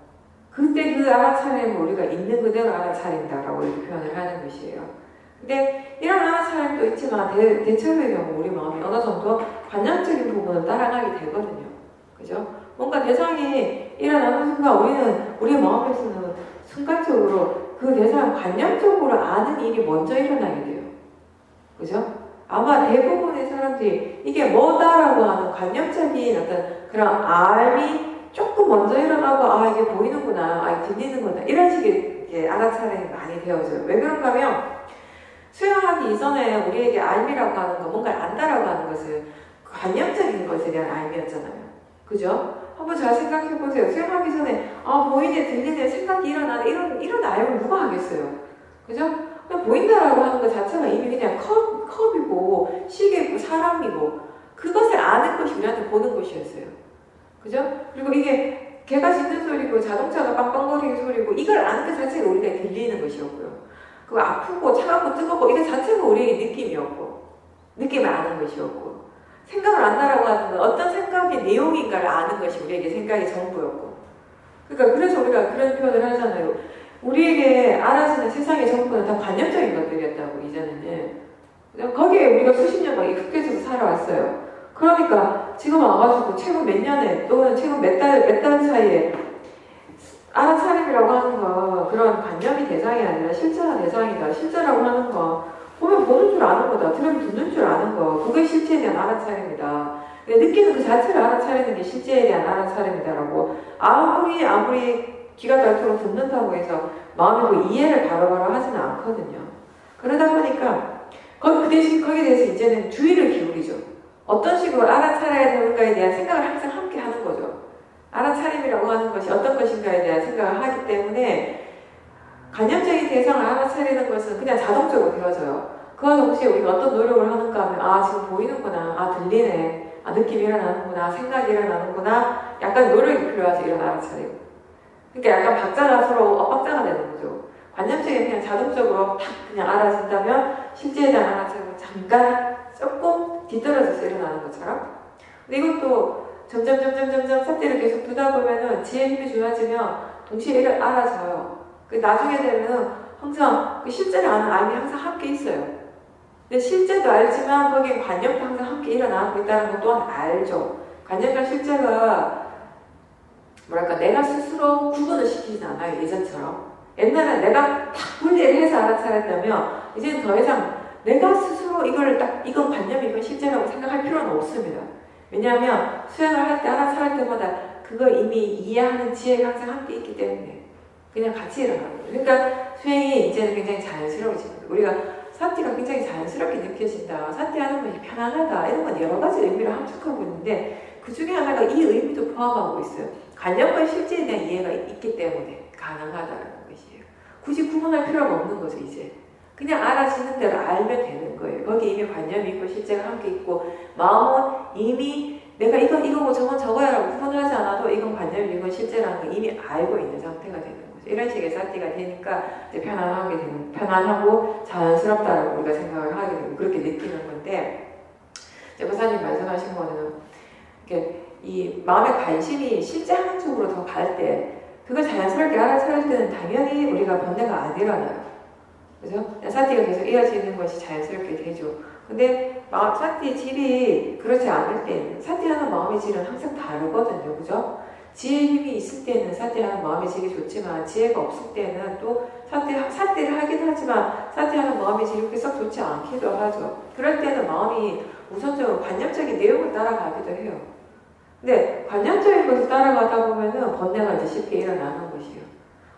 그때 그 알아차림을 우리가 있는 그대로 알아차린다라고 이렇게 표현을 하는 것이에요. 근데 이런 알아차림도 있지만 대체로의 경우 우리 마음이 어느 정도 관념적인 부분을 따라가게 되거든요. 그죠? 뭔가 대상이 일어나는 순간 우리 마음에서는 순간적으로 그 대상을 관념적으로 아는 일이 먼저 일어나게 돼요. 그죠? 아마 대부분의 사람들이 이게 뭐다라고 하는 관념적인 어떤 그런 알이 조금 먼저 일어나고 이게 보이는구나, 이게 들리는구나 이런 식의 알아차림이 많이 되어져요. 왜 그런가 하면 수행하기 이전에 우리에게 알미라고 하는 거, 뭔가를 안다라고 하는 것은 관념적인 것에 대한 알미였잖아요. 그죠? 한번 잘 생각해보세요. 수행하기 전에 보이네, 들리네, 생각이 일어나네 이런 알을 누가 하겠어요? 그죠? 그냥 보인다라고 하는 것 자체가 이미 그냥 컵이고 시계고 사람이고 그것을 아는 것이 우리한테 보는 것이었어요. 그죠? 그리고 이게 개가 짖는 소리고 자동차가 빵빵거리는 소리고 이걸 아는 것 자체가 우리가 들리는 것이었고요. 그거 아프고 차갑고 뜨겁고 이거 자체가 우리에게 느낌이었고 느낌을 아는 것이었고 생각을 안다라고 하는 건 어떤 생각의 내용인가를 아는 것이 우리에게 생각의 전부였고 그러니까 그래서 우리가 그런 표현을 하잖아요. 우리에게 알아지는 세상의 전부는 다 관념적인 것들이었다고 이전에는 거기에 우리가 수십 년간 익숙해져서 살아왔어요. 그러니까 지금 와가지고 최근 몇 년에 또는 최근 몇 달 사이에 알아차림이라고 하는 거 그런 관념이 대상이 아니라 실제가 대상이다. 실제라고 하는 거 보면 보는 줄 아는 거다. 들으면 듣는 줄 아는 거 그게 실제에 대한 알아차림이다. 느끼는 그 자체를 알아차리는 게 실제에 대한 알아차림이다라고 아무리 귀가 닳도록 듣는다고 해서 마음의 그 이해를 바로바로 하지는 않거든요. 그러다 보니까 그 대신 거기에 대해서 이제는 주의를 기울이죠. 어떤 식으로 알아차려야 되는가에 대한 생각을 항상 함께 하는 거죠. 알아차림이라고 하는 것이 어떤 것인가에 대한 생각을 하기 때문에 관념적인 대상을 알아차리는 것은 그냥 자동적으로 되어져요. 그와 동시에 우리가 어떤 노력을 하는가 하면 아 지금 보이는구나, 아 들리네, 아 느낌이 일어나는구나, 생각이 일어나는구나, 약간 노력이 필요하지 이런 알아차리고. 그러니까 약간 박자가 서로 엇박자가 되는 거죠. 관념적인 그냥 자동적으로 팍 그냥 알아진다면 실제에 대한 알아차리고 잠깐 조금 뒤떨어져서 일어나는 것처럼. 근데 이것도 점점 삿대를 계속 두다 보면은 지혜의 힘이 좋아지면 동시에 이를 알아져요. 나중에 되면은 항상 실제를 아는 아임이 항상 함께 있어요. 근데 실제도 알지만 거기에 관념도 항상 함께 일어나고 있다는 것 또한 알죠. 관념과 실제가 뭐랄까 내가 스스로 구분을 시키진 않아요. 예전처럼. 옛날에 내가 딱 분리를 해서 알아차렸다면 이제는 더 이상 내가 스스로 이걸 딱 이건 관념이 이건 실제라고 생각할 필요는 없습니다. 왜냐하면 수행을 할 때 알아차릴 때마다 그거 이미 이해하는 지혜가 항상 함께 있기 때문에 그냥 같이 일어나는 거예요. 그러니까 수행이 이제는 굉장히 자연스러워집니다. 우리가 사티가 굉장히 자연스럽게 느껴진다. 사티하는 것이 편안하다. 이런 건 여러 가지 의미를 함축하고 있는데 그 중에 하나가 이 의미도 포함하고 있어요. 관념과 실제에 대한 이해가 있기 때문에 가능하다는 것이에요. 굳이 구분할 필요가 없는 거죠. 이제 그냥 알아지는 대로 알면 되는 거예요. 거기 이미 관념이 있고 실제가 함께 있고 마음은 이미 내가 이건 이거고 저건 저거야 라고 구분하지 않아도 이건 관념이 이건 실제라는 걸 이미 알고 있는 상태가 되는 거죠. 이런 식의 사티가 되니까 이제 편안하고 자연스럽다라고 우리가 생각을 하게 되고 그렇게 느끼는 건데 이제 고사님 말씀하신 거는 이렇게 이 마음의 관심이 실제 하는 쪽으로 더 갈 때 그걸 자연스럽게 알아차릴 때는 당연히 우리가 번뇌가 안 일어나요. 그죠? 사티가 계속 이어지는 것이 자연스럽게 되죠. 근데 사티의 질이 그렇지 않을 때는 사티하는 마음의 질은 항상 다르거든요. 그죠? 지혜의 힘이 있을 때는 사티하는 마음의 질이 좋지만 지혜가 없을 때는 또 사티를 하긴 하지만 사티하는 마음의 질이 그렇게 썩 좋지 않기도 하죠. 그럴 때는 마음이 우선적으로 관념적인 내용을 따라가기도 해요. 근데 관념적인 것을 따라가다 보면은 번뇌가 이제 쉽게 일어나는 것이에요.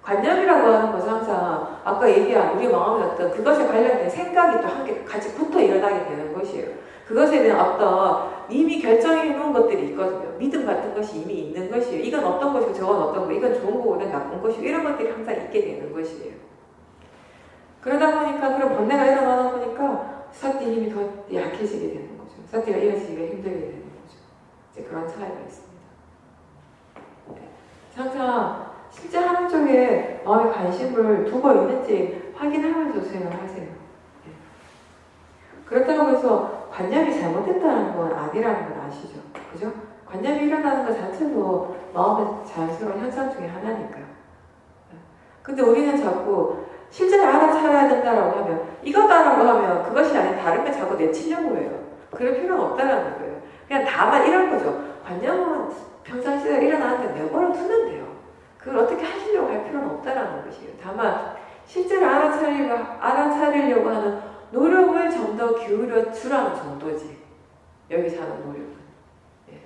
관념이라고 하는 것은 항상 아까 얘기한 우리 마음의 어떤 그것에 관련된 생각이 또 함께 같이 붙어 일어나게 되는 것이에요. 그것에 대한 어떤 이미 결정해 놓은 것들이 있거든요. 믿음 같은 것이 이미 있는 것이에요. 이건 어떤 것이고 저건 어떤 거, 이건 좋은 거고 이건 나쁜 것이고 이런 것들이 항상 있게 되는 것이에요. 그러다 보니까 그런 번뇌가 일어나다 보니까 사티 힘이 더 약해지게 되는 거죠. 사티가 이어지기가 힘들게 되는 거죠. 이제 그런 차이가 있습니다. 항상 실제 하는 쪽에 마음의 관심을 두고 있는지 확인하면서 수행을 하세요. 그렇다고 해서 관념이 잘못됐다는 건 아니라는 건 아시죠? 그죠? 관념이 일어나는 것 자체도 마음의 자연스러운 현상 중에 하나니까요. 근데 우리는 자꾸 실제로 알아차려야 된다라고 하면 이거다라고 하면 그것이 아닌 다른 걸 자꾸 내치려고 해요. 그럴 필요는 없다라는 거예요. 그냥 다만 이런 거죠. 관념은 평상시에 일어나는데 내버려 두면 돼요. 그걸 어떻게 하시려고 할 필요는 없다라는 것이에요. 다만 실제로 알아차리려고 하는 노력을 좀 더 기울여 주라는 정도지. 여기서 하는 노력은. 예.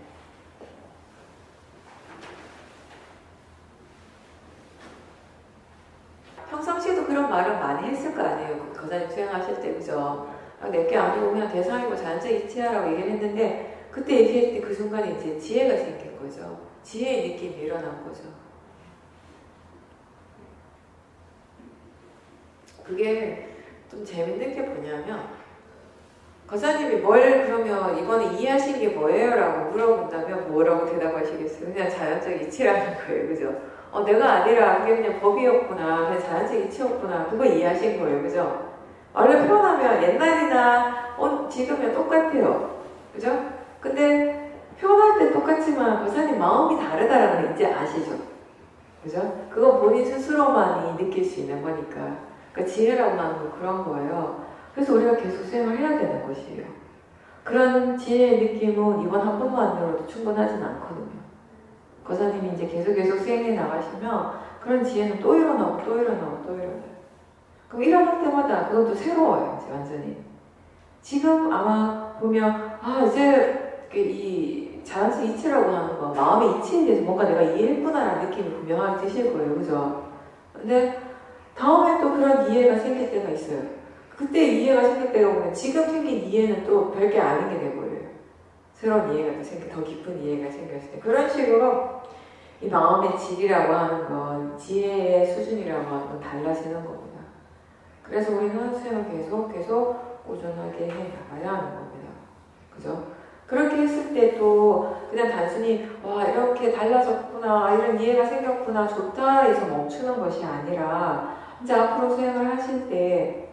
평상시에도 그런 말을 많이 했을 거 아니에요. 거사님 수행하실 때, 그죠? 내게 아니고 그냥 대상이고 자연적 이치야라고 얘기를 했는데 그때 얘기했을 때 그 순간에 이제 지혜가 생긴 거죠. 지혜의 느낌이 일어난 거죠. 그게 좀 재밌는 게 뭐냐면 거사님이 뭘 그러면 이번에 이해하신 게 뭐예요? 라고 물어본다면 뭐라고 대답하시겠어요? 그냥 자연적 이치라는 거예요. 그죠? 내가 아니라 그게 그냥 법이었구나. 그냥 자연적 이치였구나. 그거 이해하신 거예요. 그죠? 원래 표현하면 옛날이나 지금이랑 똑같아요. 그죠? 근데 표현할 때 똑같지만 거사님 마음이 다르다라는 걸 이제 아시죠? 그죠? 그건 본인 스스로만이 느낄 수 있는 거니까. 그러니까 지혜라고 하는 건 그런 거예요. 그래서 우리가 계속 수행을 해야 되는 것이에요. 그런 지혜의 느낌은 이번 한 번만으로도 충분하진 않거든요. 거사님이 이제 계속 수행해 나가시면 그런 지혜는 또 일어나고 또 일어나고 또 일어나요. 그럼 일어날 때마다 그것도 새로워요. 이제 완전히. 지금 아마 보면 이제 이 자연스 이치라고 하는 거 마음의 이치에 대해서 뭔가 내가 이해했구나라는 느낌이 분명하게 드실 거예요. 그죠? 근데 다음에 또 그런 이해가 생길 때가 있어요. 그때 이해가 생길 때가 보면 지금 생긴 이해는 또 별게 아닌 게 돼버려요. 새로운 이해가 더 깊은 이해가 생겼을 때. 그런 식으로 이 마음의 질이라고 하는 건 지혜의 수준이라고 하는 건 달라지는 겁니다. 그래서 우리는 수행을 계속 꾸준하게 해 나가야 하는 겁니다. 그죠? 그렇게 했을 때 또 그냥 단순히 와 이렇게 달라졌구나 이런 이해가 생겼구나 좋다 해서 멈추는 것이 아니라 이제 앞으로 수행을 하실 때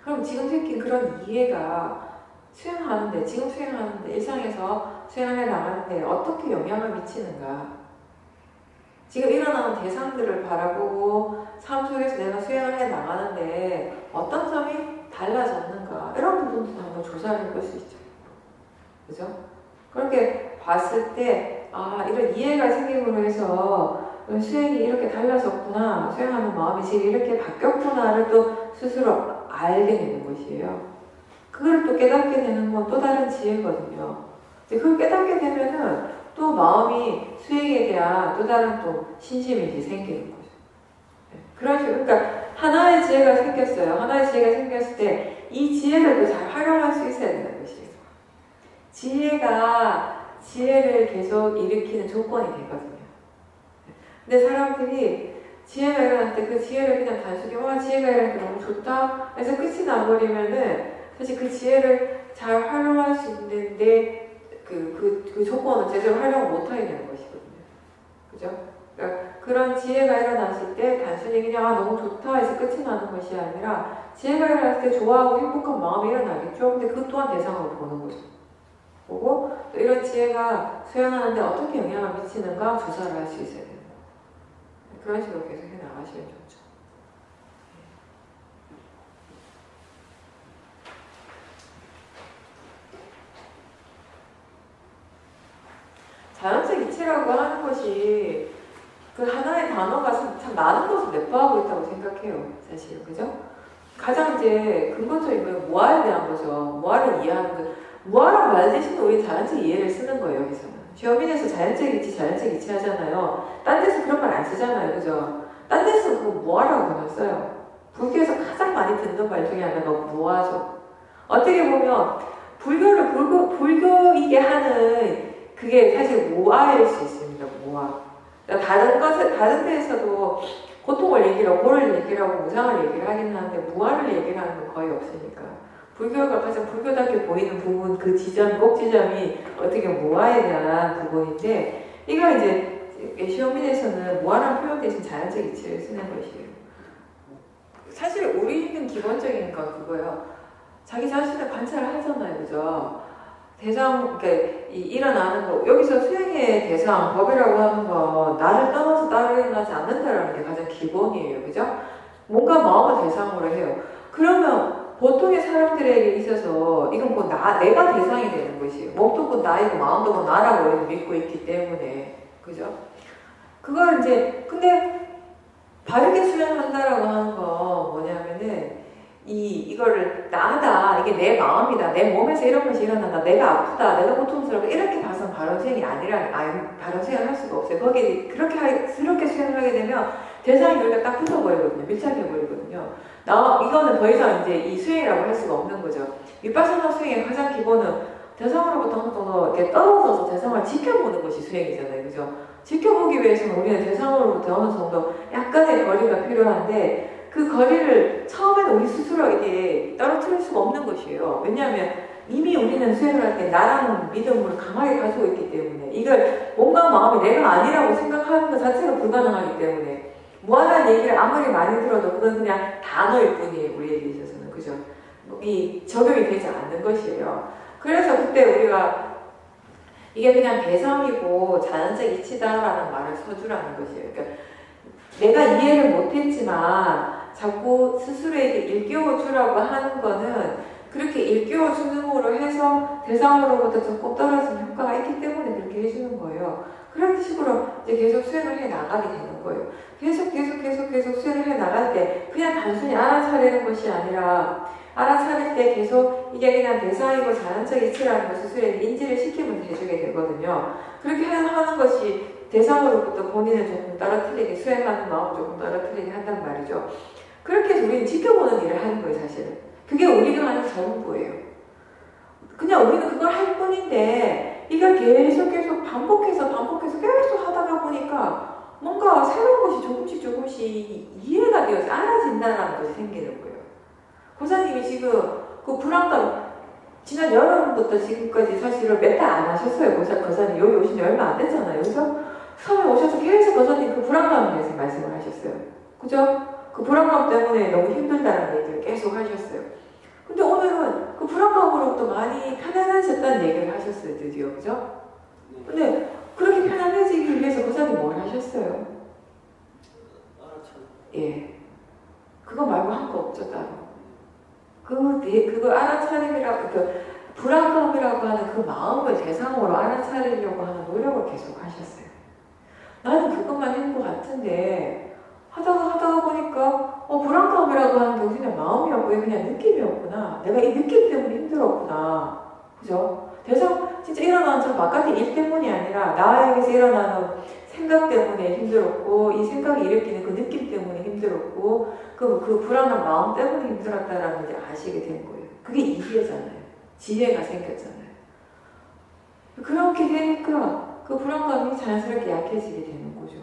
그럼 지금 생긴 그런 이해가 수행하는데 지금 수행하는데 일상에서 수행을 해 나가는데 어떻게 영향을 미치는가 지금 일어나는 대상들을 바라보고 삶 속에서 내가 수행을 해 나가는데 어떤 점이 달라졌는가 이런 부분도 한번 조사를 해볼 수 있죠. 그죠? 그렇게 봤을 때 아 이런 이해가 생김으로 해서 수행이 이렇게 달라졌구나 수행하는 마음의 질이 이렇게 바뀌었구나를 또 스스로 알게 되는 것이에요. 그걸 또 깨닫게 되는 건 또 다른 지혜거든요. 이제 그걸 깨닫게 되면은 또 마음이 수행에 대한 또 다른 또 신심이 이제 생기는 거죠. 그런 식으로 그러니까 하나의 지혜가 생겼어요. 하나의 지혜가 생겼을 때 이 지혜를 또 잘 활용할 수 있어야 되는 것이에요. 지혜를 계속 일으키는 조건이 되거든요. 근데 사람들이 지혜가 일어날 때 그 지혜를 그냥 단순히 와 지혜가 일어나니까 너무 좋다 해서 끝이 나버리면은 사실 그 지혜를 잘 활용할 수 있는데 그 조건은 제대로 활용을 못하게 되는 것이거든요. 그죠? 그러니까 그런 지혜가 일어났을 때 단순히 그냥 아 너무 좋다 해서 끝이 나는 것이 아니라 지혜가 일어났을 때 좋아하고 행복한 마음이 일어나겠죠. 근데 그 또한 대상으로 보는 거죠. 보고 또 이런 지혜가 수행하는데 어떻게 영향을 미치는가 조사를 할 수 있어야 됩니다. 그런 식으로 계속 해나가시면 좋죠. 자연적 이치라고 하는 것이 그 하나의 단어가 참 많은 것을 내포하고 있다고 생각해요. 사실 그죠? 가장 이제 근본적인 건 무아에 대한 거죠. 무아를 이해하는 것. 무아란 말 대신 우리 자연적 이해를 쓰는 거예요. 여기서는. 시어민에서 자연적 이치 하잖아요. 딴 데서 그런 말 안 쓰잖아요. 그죠? 딴 데서 그거 무아라고 그냥 써요. 불교에서 가장 많이 듣는 말 중에 하나가 무아죠. 어떻게 보면 불교를 불교이게 하는 그게 사실 무아일 수 있습니다. 무아. 다른 데에서도 고통을 얘기하고 고를 얘기하고 무상을 얘기를 하긴 하는데 무아를 얘기를 하는 건 거의 없으니까 불교가 가장 불교답게 보이는 부분 그 꼭지점이 어떻게 무아에 대한 부분인데 이거 이제 시어민에서는 무아라는 표현 대신 자연적 이치를 쓰는 것이에요. 사실 우리는 기본적인 건 그거예요. 자기 자신을 관찰을 하잖아요. 그죠? 그러니까 일어나는 거, 여기서 수행의 대상, 법이라고 하는 거, 나를 떠나서 따로 일어나지 않는다라는 게 가장 기본이에요. 그죠? 뭔가 마음을 대상으로 해요. 그러면 보통의 사람들에게 있어서 이건 뭐 내가 대상이 되는 것이에요. 몸도 곧 나이고 마음도 곧 나라고 우리는 믿고 있기 때문에. 그죠? 그걸 이제, 근데 바르게 수행한다라고 하는 건 뭐냐면은 이거를 나다, 이게 내 마음이다, 내 몸에서 이런 것이 일어난다, 내가 아프다, 내가 고통스럽다 이렇게 봐서는 바른 수행이 아니라 바른 수행을 할 수가 없어요. 거기 그렇게 수행을 하게 되면 대상이 여기가 딱 붙어버리거든요. 밀착해버리거든요. 이거는 더 이상 이제 이 수행이라고 할 수가 없는 거죠. 위파사나 수행의 가장 기본은 대상으로부터 어느 정도 이렇게 떨어져서 대상을 지켜보는 것이 수행이잖아요. 그죠? 지켜보기 위해서는 우리는 대상으로부터 어느 정도 약간의 거리가 필요한데 그 거리를 처음에는 우리 스스로 이렇게 떨어뜨릴 수가 없는 것이에요. 왜냐하면 이미 우리는 수행을 할 때 나라는 믿음을 강하게 가지고 있기 때문에 이걸 몸과 마음이 내가 아니라고 생각하는 것 자체가 불가능하기 때문에 무한한 얘기를 아무리 많이 들어도 그건 그냥 단어일 뿐이에요. 우리에게 있어서는. 그죠? 이 적용이 되지 않는 것이에요. 그래서 그때 우리가 이게 그냥 대상이고 자연적 이치다라는 말을 써주라는 것이에요. 그러니까 내가 이해를 못했지만 자꾸 스스로에게 일깨워주라고 하는 거는 그렇게 일깨워주는으로 해서 대상으로부터 조금 떨어지는 효과가 있기 때문에 그렇게 해주는 거예요. 그런 식으로 이제 계속 수행을 해 나가게 되는 거예요. 계속 수행을 해 나갈 때 그냥 단순히 알아차리는 것이 아니라 알아차릴 때 계속 이게 그냥 대상이고 자연적 이치라는 것을 스스로에게 인지를 시키면 해주게 되거든요. 그렇게 하는 것이 대상으로부터 본인을 조금 떨어뜨리게, 수행하는 마음을 조금 떨어뜨리게 한단 말이죠. 그렇게 해서 우리는 지켜보는 일을 하는 거예요, 사실은. 그게 우리가 하는 전부예요. 그냥 우리는 그걸 할 뿐인데, 이걸 계속 반복해서 계속 하다가 보니까 뭔가 새로운 것이 조금씩 이해가 되어서 알아진다는 것이 생기는 거예요. 고사님이 지금 그 불안감, 지난 여름부터 지금까지 사실은 몇 달 안 하셨어요. 거사님 여기 오신 지 얼마 안 됐잖아요. 그죠? 처음에 오셔서 계속 거사님 그 불안감에 대해서 말씀을 하셨어요. 그죠? 그 불안감 때문에 너무 힘들다는 얘기를 계속 하셨어요. 근데 오늘은 그 불안감으로부터 많이 편안해졌다는 얘기를 하셨어요. 드디어. 그죠? 근데 그렇게 편안해지기 위해서 거사님 뭘 하셨어요? 예. 그거 말고 한 거 없죠, 따로. 그거 알아차림이라고, 불안감이라고 하는 그 마음을 대상으로 알아차리려고 하는 노력을 계속 하셨어요. 나는 그것만 했는 것 같은데, 하다가 보니까, 불안감이라고 하는 게 그냥 마음이었고, 그냥 느낌이었구나. 내가 이 느낌 때문에 힘들었구나. 그죠? 진짜 일어나는 저 바깥의 일 때문이 아니라, 나에게서 일어나는 생각 때문에 힘들었고, 이 생각이 일으키는 그 느낌 때문에 힘들었고, 그 불안한 마음 때문에 힘들었다라는 걸 아시게 된 거예요. 그게 이해잖아요. 지혜가 생겼잖아요. 그렇게 되니까 그 불안감이 자연스럽게 약해지게 되는 거죠.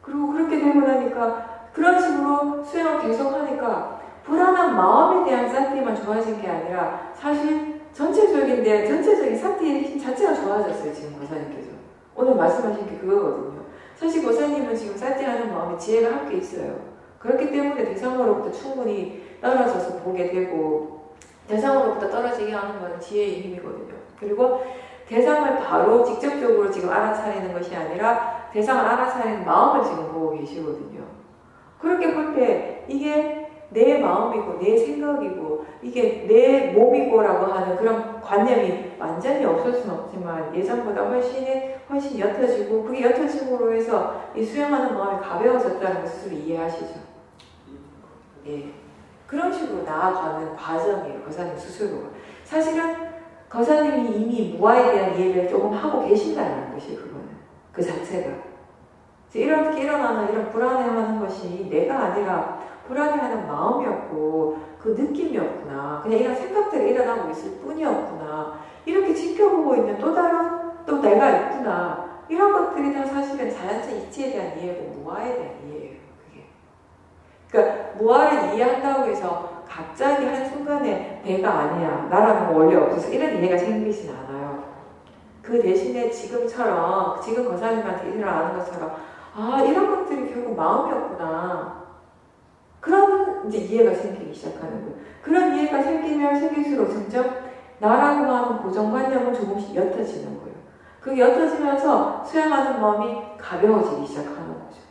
그리고 그렇게 되고 나니까 그런 식으로 수행을 계속 하니까 불안한 마음에 대한 사티만 좋아진 게 아니라 사실 전체적인 사티의 힘 자체가 좋아졌어요. 지금 고사님께서. 오늘 말씀하신 게 그거거든요. 사실 고사님은 지금 사티하는 마음에 지혜가 함께 있어요. 그렇기 때문에 대상으로부터 충분히 떨어져서 보게 되고 대상으로부터 떨어지게 하는 것은 지혜의 힘이거든요. 그리고 대상을 바로 직접적으로 지금 알아차리는 것이 아니라 대상을 알아차리는 마음을 지금 보고 계시거든요. 그렇게 볼 때 이게 내 마음이고 내 생각이고 이게 내 몸이고라고 하는 그런 관념이 완전히 없을 수는 없지만 예전보다 훨씬 옅어지고 그게 옅어짐으로 해서 이 수행하는 마음이 가벼워졌다는 것을 스스로 이해하시죠. 예. 그런 식으로 나아가는 과정이에요. 거사님 스스로가. 사실은 거사님이 이미 무아에 대한 이해를 조금 하고 계신다는 것이 그거는. 그 자체가. 이렇게 일어나는 이런 불안해하는 것이 내가 아니라 불안해하는 마음이었고 그 느낌이었구나. 그냥 이런 생각들이 일어나고 있을 뿐이었구나. 이렇게 지켜보고 있는 또 다른 또 내가 있구나. 이런 것들이 다 사실은 자연적 이치에 대한 이해고 무아에 대한 이해예요. 그러니까 무아를 이해한다고 해서 갑자기 한순간에 내가 아니야. 나라는 거 원래 없어서 이런 이해가 생기진 않아요. 그 대신에 지금 거사님한테 일어나는 것처럼 이런 것들이 결국 마음이었구나. 그런 이제 이해가 생기기 시작하는 거예요. 그런 이해가 생기면 생길수록 점점 나라고 하는 고정관념은 조금씩 옅어지는 거예요. 그게 옅어지면서 수행하는 마음이 가벼워지기 시작하는 거죠.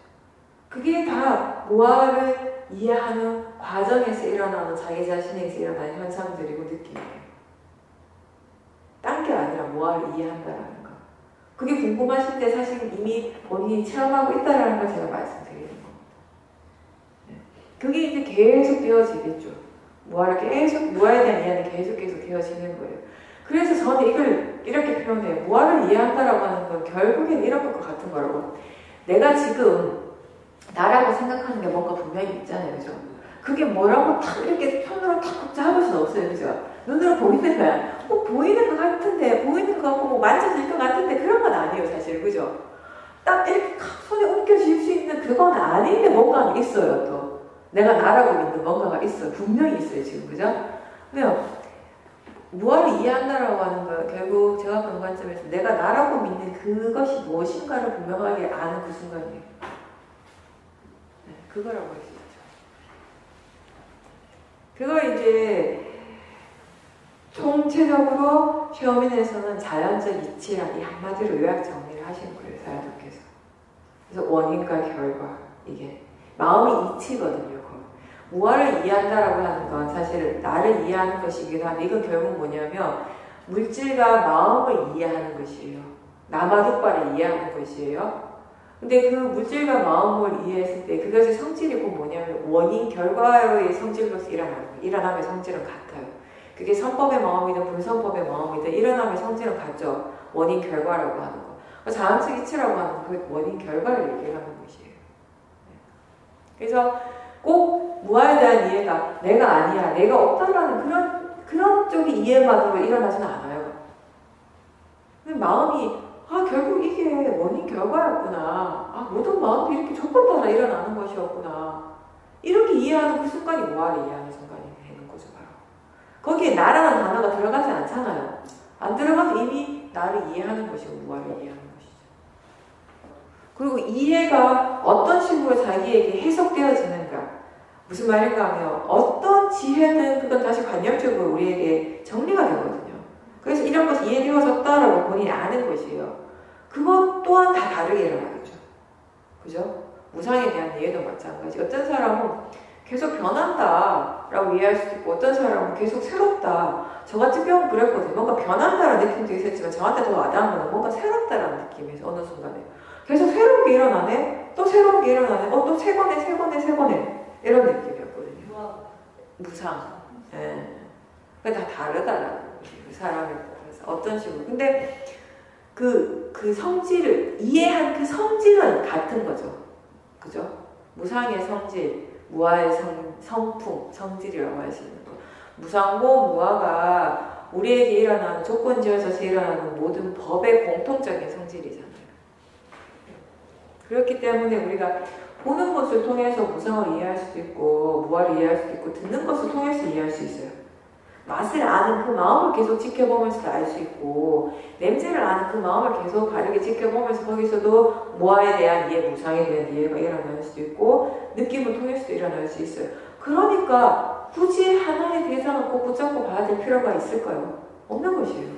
그게 다 무아를 이해하는 과정에서 일어나는 자기 자신에서 일어나는 현상들이고 느낌이에요. 딴 게 아니라 무아를 이해한다라는 거. 그게 궁금하실 때 사실 이미 본인이 체험하고 있다라는 걸 제가 말씀드리는 겁니다. 네. 그게 이제 계속 되어지겠죠. 무아에 대한 이해는 계속 되어지는 거예요. 그래서 저는 이걸 이렇게 표현해요. 무아를 이해한다라고 하는 건 결국엔 이런 것과 같은 거라고. 내가 지금 나라고 생각하는 게 뭔가 분명히 있잖아요. 그죠? 그게 뭐라고 탁 이렇게 편으로 탁 잡을 수는 없어요. 그죠? 눈으로 보이는 거야. 보이는 것 같은데, 보이는 거 같고, 만져질 것 같은데, 그런 건 아니에요, 사실. 그죠? 딱 이렇게 손에 옮겨질 수 있는 그건 아닌데 뭔가가 있어요, 또. 내가 나라고 믿는 뭔가가 있어요. 분명히 있어요, 지금. 그죠? 왜요? 무아를 이해한다라고 하는 건 결국 제가 보는 관점에서 내가 나라고 믿는 그것이 무엇인가를 분명하게 아는 그 순간이에요. 네, 그거라고 할 수 있죠. 그걸 이제 총체적으로 셔민에서는 자연적 이치라는 이 한마디로 요약 정리를 하신 거예요, 사야도께서. 그래서 원인과 결과, 이게 마음이 이치거든요. 무아를 이해한다라고 하는 건 사실 나를 이해하는 것이기도 한데 이건 결국 뭐냐면 물질과 마음을 이해하는 것이에요. 나마루빠를 이해하는 것이에요. 근데 그 물질과 마음을 이해했을 때 그것의 성질이 꼭 뭐냐면 원인, 결과의 성질로서 일어남의 성질은 같아요. 그게 선법의 마음이든 불선법의 마음이든 일어남의 성질은 같죠. 원인, 결과라고 하는 거. 자연적 이치라고 하는 그 원인, 결과를 얘기하는 것이에요. 그래서 꼭 무아에 대한 이해가 내가 아니야, 내가 없다라는 그런 쪽의 이해만으로 일어나지는 않아요. 근데 마음이 결국 이게 원인 결과였구나. 모든 마음이 이렇게 조건 따라 일어나는 것이었구나. 이렇게 이해하는 그 순간이 무아를 이해하는 순간이 되는 거죠, 바로. 거기에 나라는 단어가 들어가지 않잖아요. 안 들어가서 이미 나를 이해하는 것이고 무아를 이해하는 것이죠. 그리고 이해가 어떤 식으로 자기에게 해석되어지는가. 무슨 말인가 하면 어떤 지혜든 그건 다시 관념적으로 우리에게 정리가 되거든요. 그래서 이런 것이 이해되어졌다라고 본인이 아는 것이에요. 그것 또한 다 다르게 일어나겠죠. 그죠? 무상에 대한 이해도 마찬가지. 어떤 사람은 계속 변한다라고 이해할 수도 있고 어떤 사람은 계속 새롭다. 저 같은 경우는 그랬거든요. 뭔가 변한다라는 느낌도 있었지만 저한테 더 와닿은 건 뭔가 새롭다라는 느낌에서 어느 순간에 계속 새로운 게 일어나네? 또 새로운 게 일어나네? 또 새 거네? 이런 느낌이었거든요. 무상. 예. 그게 다 다르다라는 거지. 사람에 따라서 어떤 식으로. 근데 그 성질을 이해한 그 성질은 같은 거죠. 그죠? 무상의 성질, 무아의 성품, 성질이라고 할 수 있는 거. 무상고 무아가 우리에게 일어나는 조건지어져서 일어나는 모든 법의 공통적인 성질이잖아요. 그렇기 때문에 우리가 보는 것을 통해서 무상을 이해할 수도 있고 무아를 이해할 수도 있고 듣는 것을 통해서 이해할 수 있어요. 맛을 아는 그 마음을 계속 지켜보면서도 알 수 있고 냄새를 아는 그 마음을 계속 바르게 지켜보면서 거기서도 무아에 대한 이해, 무상에 대한 이해가 일어날 수도 있고 느낌을 통해서도 일어날 수 있어요. 그러니까 굳이 하나의 대상을 꼭 붙잡고 봐야 될 필요가 있을까요? 없는 것이에요.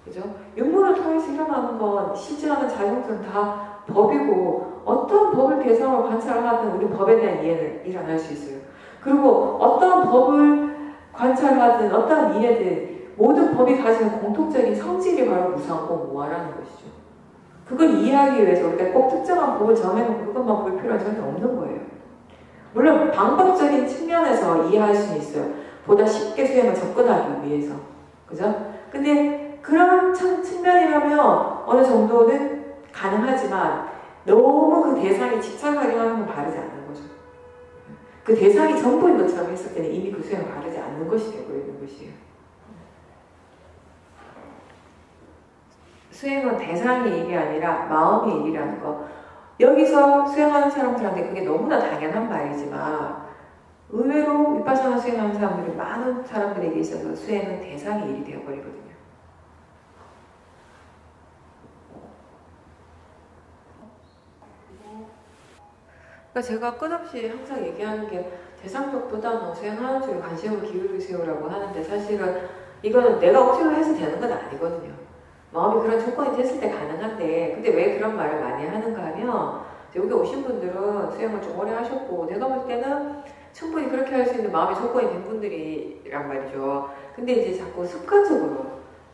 그죠? 육문을 통해서 일어나는 건 실제하는 작용들은 다 법이고 어떤 법을 대상으로 관찰하든 우리 법에 대한 이해는 일어날 수 있어요. 그리고 어떤 법을 관찰하든 어떤 이해든 모든 법이 가지는 공통적인 성질이 바로 무상고 무아라는 것이죠. 그걸 이해하기 위해서 우리가 꼭 특정한 법을 정해놓고 그것만 볼 필요는 전혀 없는 거예요. 물론 방법적인 측면에서 이해할 수는 있어요. 보다 쉽게 수행을 접근하기 위해서. 그죠? 근데 그런 측면이라면 어느 정도는 가능하지만 너무 그 대상에 집착하게 하는 건 바르지 않는 거죠. 그 대상이 전부인 것처럼 했을 때는 이미 그 수행을 바르지 않는 것이 되어버리는 것이에요. 수행은 대상의 일이 아니라 마음의 일이라는 거. 여기서 수행하는 사람들한테 그게 너무나 당연한 말이지만 의외로 윗바사나 수행하는 사람들이 많은 사람들에게 있어서 수행은 대상의 일이 되어버리거든요. 그러니까 제가 끝없이 항상 얘기하는 게 대상적보다는 수행하는 쪽에 관심을 기울이세요라고 하는데 사실은 이거는 내가 억지로 해서 되는 건 아니거든요. 마음이 그런 조건이 됐을 때 가능한데 근데 왜 그런 말을 많이 하는가 하면 여기 오신 분들은 수행을 좀 오래 하셨고 내가 볼 때는 충분히 그렇게 할 수 있는 마음의 조건이 된 분들이란 말이죠. 근데 이제 자꾸 습관적으로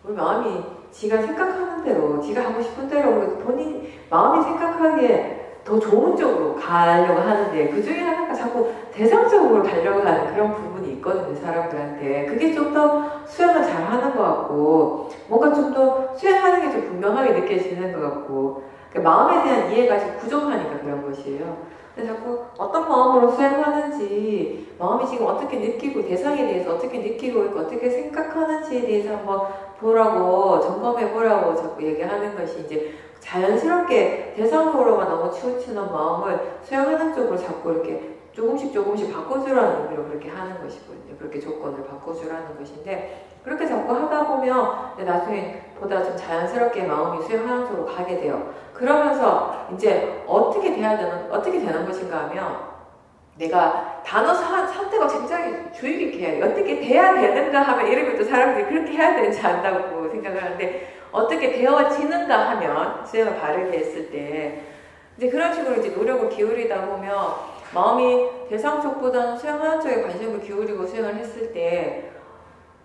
우리 마음이 지가 생각하는 대로 지가 하고 싶은 대로 본인 마음이 생각하기에 더 좋은 쪽으로 가려고 하는데 그 중에 하나가 자꾸 대상적으로 가려고 하는 그런 부분이 있거든요. 사람들한테. 그게 좀 더 수행을 잘 하는 것 같고 뭔가 좀 더 수행하는 게 좀 분명하게 느껴지는 것 같고 그러니까 마음에 대한 이해가 좀 부족하니까 그런 것이에요. 근데 자꾸 어떤 마음으로 수행하는지 마음이 지금 어떻게 느끼고 대상에 대해서 어떻게 느끼고 있고 어떻게 생각하는지에 대해서 한번 보라고 점검해 보라고 자꾸 얘기하는 것이 이제 자연스럽게 대상으로만 너무 치우치는 마음을 수행하는 쪽으로 자꾸 이렇게 조금씩 바꿔주라는 의미로 그렇게 하는 것이거든요. 그렇게 조건을 바꿔주라는 것인데 그렇게 자꾸 하다 보면 나중에 보다 좀 자연스럽게 마음이 수행하는 쪽으로 가게 돼요. 그러면서 이제 어떻게 되는 것인가 하면 내가 단어 선택을 굉장히 주의 깊게 해야 돼요. 어떻게 돼야 되는가 하면 이런 것도 사람들이 그렇게 해야 되는지 안다고 생각을 하는데 어떻게 되어지는가 하면 수행을 바르게 했을 때 이제 그런 식으로 이제 노력을 기울이다 보면 마음이 대상 쪽보다는 수행하는 쪽에 관심을 기울이고 수행을 했을 때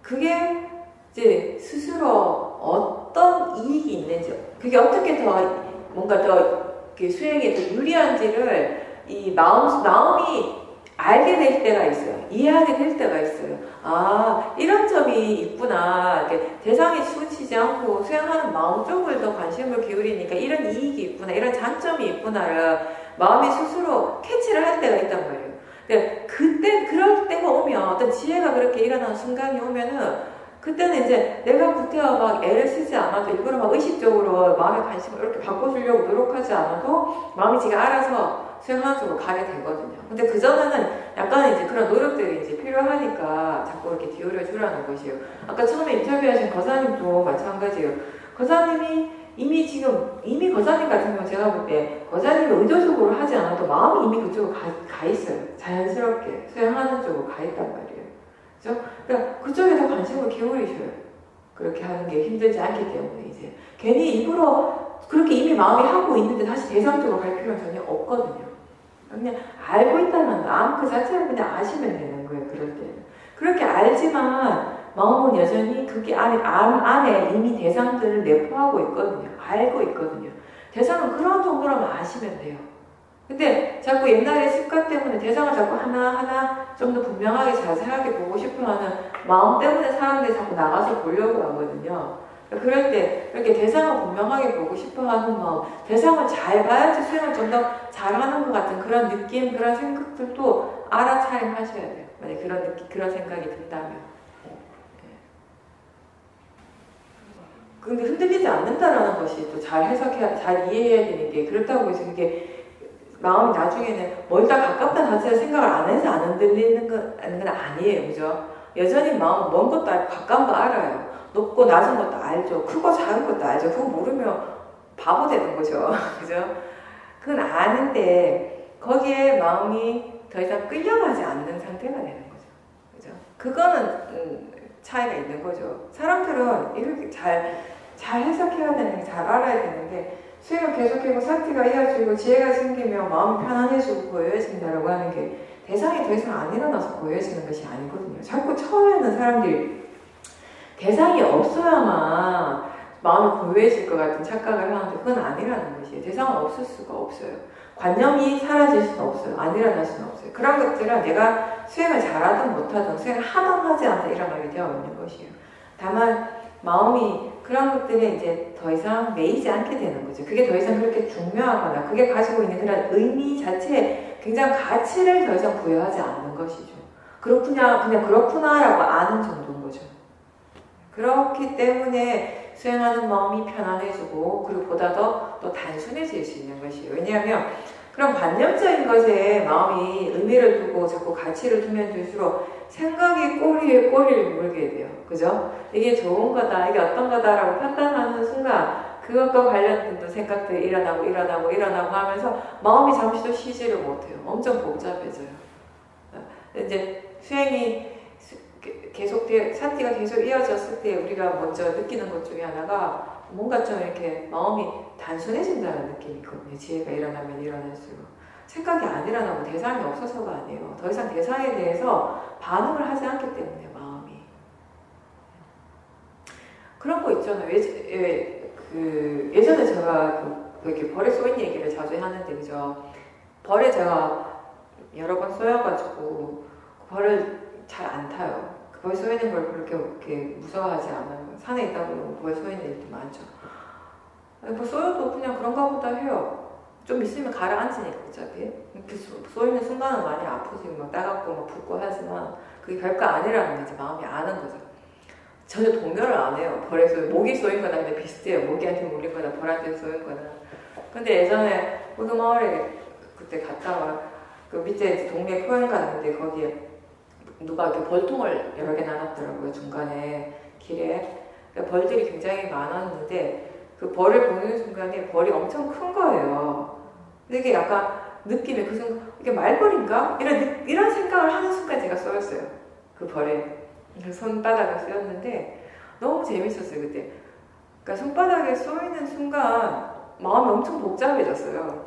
그게 이제 스스로 어떤 이익이 있는지 그게 어떻게 더 뭔가 더 수행에 더 유리한지를 이 마음이 알게 될 때가 있어요. 이해하게 될 때가 있어요. 아, 이런 점이 있구나. 대상에 치우치지 않고 수행하는 마음 쪽을 더 관심을 기울이니까 이런 이익이 있구나. 이런 장점이 있구나를 마음이 스스로 캐치를 할 때가 있단 말이에요. 그럴 때가 오면 어떤 지혜가 그렇게 일어나는 순간이 오면은 그때는 이제 내가 구태여 막 애를 쓰지 않아도 일부러 막 의식적으로 마음의 관심을 이렇게 바꿔주려고 노력하지 않아도 마음이 지가 알아서 수행하는 쪽으로 가게 되거든요. 근데 그전에는 약간 이제 그런 노력들이 이제 필요하니까 자꾸 이렇게 기울여 주라는 것이에요. 아까 처음에 인터뷰하신 거사님도 마찬가지예요. 거사님이 이미 거사님 같은 경우 제가 볼 때 거사님이 의도적으로 하지 않아도 마음이 이미 그쪽으로 가 있어요. 자연스럽게 수행하는 쪽으로 가 있단 말이에요. 그죠? 그러니까 그쪽에 더 관심을 기울이셔요. 그렇게 하는 게 힘들지 않기 때문에 이제 괜히 일부러 그렇게 이미 마음이 하고 있는데 다시 대상적으로 갈 필요는 전혀 없거든요. 그냥 알고 있다는 마음 그 자체를 그냥 아시면 되는 거예요. 그럴 때는. 그렇게 알지만 마음은 여전히 그게 안에 이미 대상들을 내포하고 있거든요. 알고 있거든요. 대상은 그런 정도로만 아시면 돼요. 근데 자꾸 옛날의 습관 때문에 대상을 자꾸 하나하나 좀 더 분명하게 자세하게 보고 싶어하는 마음 때문에 사람들이 자꾸 나가서 보려고 하거든요. 그럴 때 이렇게 대상을 분명하게 보고 싶어하는 마음, 대상을 잘 봐야지 수행을 좀 더 잘하는 것 같은 그런 느낌, 그런 생각들도 알아차림하셔야 돼요. 만약 그런 생각이 든다면. 근데 흔들리지 않는다라는 것이 또 잘 해석해야, 잘 이해해야 되는 게 그렇다고 해서 그게 마음이 나중에는 멀다 가깝다 자체를 생각을 안 해서 안 흔들리는 건 아니에요. 그죠? 여전히 마음은 먼 것도 알고 가까운 거 알아요. 높고 낮은 것도 알죠. 크고 작은 것도 알죠. 그거 모르면 바보 되는 거죠. 그죠? 그건 아는데 거기에 마음이 더 이상 끌려가지 않는 상태가 되는 거죠. 그죠? 그거는 차이가 있는 거죠. 사람들은 이렇게 잘 해석해야 되는 게 잘 알아야 되는데 수행을 계속하고 사티가 이어지고 지혜가 생기면 마음이 편안해지고 고요해진다라고 하는 게 대상이 더 이상 안 일어나서 고요해지는 것이 아니거든요. 자꾸 처음에는 사람들이 대상이 없어야만 마음이 고요해질 것 같은 착각을 하는데 그건 아니라는 것이에요. 대상은 없을 수가 없어요. 관념이 사라질 수는 없어요. 안 일어날 수는 없어요. 그런 것들은 내가 수행을 잘하든 못하든 수행을 하든 하지 않든 일어나게 되어 있는 것이에요. 다만 마음이 그런 것들에 이제 더 이상 매이지 않게 되는 거죠. 그게 더 이상 그렇게 중요하거나 그게 가지고 있는 그런 의미 자체에 굉장히 가치를 더 이상 부여하지 않는 것이죠. 그렇구나, 그냥 그렇구나라고 아는 정도인 거죠. 그렇기 때문에 수행하는 마음이 편안해지고 그리고 보다 더 또 단순해질 수 있는 것이에요. 왜냐하면 그런 관념적인 것에 마음이 의미를 두고 자꾸 가치를 두면 둘수록 생각이 꼬리에 꼬리를 물게 돼요. 그죠? 이게 좋은 거다, 이게 어떤 거다라고 판단하는 순간 그것과 관련된 생각들이 일어나고 하면서 마음이 잠시도 쉬지를 못해요. 엄청 복잡해져요. 이제 수행이 사티가 계속 이어졌을 때 우리가 먼저 느끼는 것 중에 하나가 뭔가 좀 이렇게 마음이 단순해진다는 느낌이 있거든요. 지혜가 일어나면 일어날수록. 생각이 안 일어나고 대상이 없어서가 아니에요. 더 이상 대상에 대해서 반응을 하지 않기 때문에 마음이. 그런 거 있잖아요. 예전에 제가 이렇게 벌에 쏘인 얘기를 자주 하는데, 그죠? 벌에 제가 여러 번 쏘여가지고 벌을 잘 안 타요. 벌 쏘이는 걸 그렇게 무서워하지 않아요. 산에 있다 보면 벌 쏘이는 일도 많죠. 뭐 쏘여도 그냥 그런가 보다 해요. 좀 있으면 가라앉으니까 어차피. 쏘이는 순간은 많이 아프지, 막 따갑고 막 붓고 하지만 그게 별거 아니라는 거지. 마음이 아는 거죠. 전혀 동요를 안 해요. 벌에 목이 쏘인 거나 근데 비슷해요. 모기한테 물린 거나 벌한테 쏘인 거나. 근데 예전에 호두마을에 그때 갔다가 그 밑에 동네公園 갔는데 거기에 누가 이렇게 벌통을 여러 개 나눴더라고요. 중간에 길에. 그러니까 벌들이 굉장히 많았는데 그 벌을 보는 순간에 벌이 엄청 큰 거예요. 근데 이게 약간 느낌이 그 순간 이게 말벌인가? 이런 생각을 하는 순간 제가 쏘였어요. 그 벌에. 손바닥에 쏘였는데 너무 재밌었어요. 그때. 그러니까 손바닥에 쏘이는 순간 마음이 엄청 복잡해졌어요.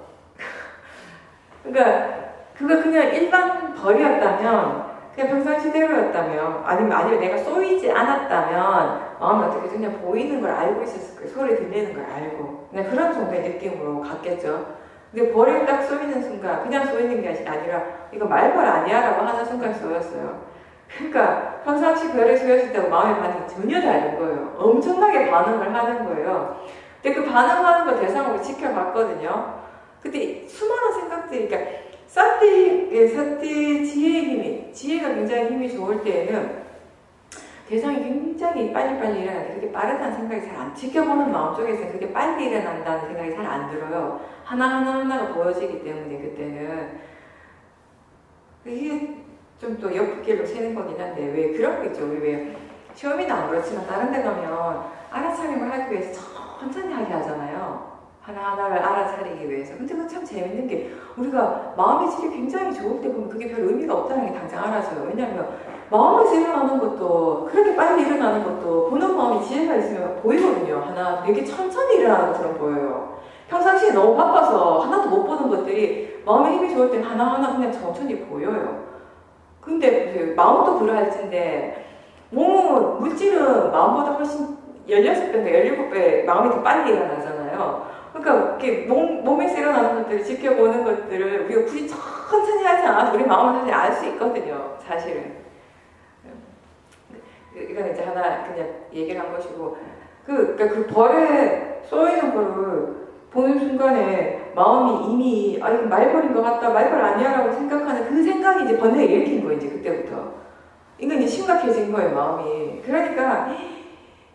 그러니까 그거 그냥 일반 벌이었다면 그냥 평상시대로였다면 아니면 내가 쏘이지 않았다면 마음이 어떻게 그냥 보이는 걸 알고 있었을 거예요. 소리 들리는 걸 알고 그냥 그런 정도의 느낌으로 갔겠죠. 근데 벌이 딱 쏘이는 순간 그냥 쏘이는 게 아니라 이거 말벌 아니야? 라고 하는 순간 쏘였어요. 그러니까 평상시 별에 쏘였을 때하고 마음의 반응이 전혀 다른 거예요. 엄청나게 반응을 하는 거예요. 근데 그 반응하는 거 대상으로 지켜봤거든요. 근데 수많은 생각들이 그러니까 사티 지혜의 힘이 지혜가 굉장히 힘이 좋을 때에는 대상이 굉장히 빨리빨리 일어나는데 그렇게 빠르다는 생각이 잘 안, 지켜보는 마음 속에서는 그렇게 빨리 일어난다는 생각이 잘 안 들어요. 하나하나가 보여지기 때문에 그때는. 이게 좀 또 옆길로 새는 거긴 한데, 왜 그런 거 있죠. 우리 왜 시험이나 안 그렇지만 다른 데 가면 알아차림을 하기 위해서 천천히 하게 하잖아요. 하나하나를 알아차리기 위해서. 근데 그거 참 재밌는 게, 우리가 마음의 질이 굉장히 좋을 때 보면 그게 별 의미가 없다는 게 당장 알아져요. 왜냐하면 마음에서 일어나는 것도, 그렇게 빨리 일어나는 것도 보는 마음이 지혜가 있으면 보이거든요. 하나 되게 천천히 일어나는 것처럼 보여요. 평상시에 너무 바빠서 하나도 못 보는 것들이 마음의 힘이 좋을 땐 하나하나 그냥 천천히 보여요. 근데 마음도 그러할진데, 몸은, 물질은 마음보다 훨씬 16배인가 17배 마음이 더 빨리 일어나잖아요. 그러니까 이렇게 몸에서 일어나는 것들을 지켜보는 것들을 우리가 굳이 천천히 하지 않아도 우리 마음을 사실 알 수 있거든요. 사실은. 이건 이제 하나 그냥 얘기를 한 것이고, 그러니까 그 벌에 쏘이는 거를 보는 순간에 마음이 이미, 아, 이거 말벌인 것 같다, 말벌 아니야 라고 생각하는 그 생각이 이제 번뇌를 일으킨 거예요, 이제 그때부터. 이건 이제 심각해진 거예요, 마음이. 그러니까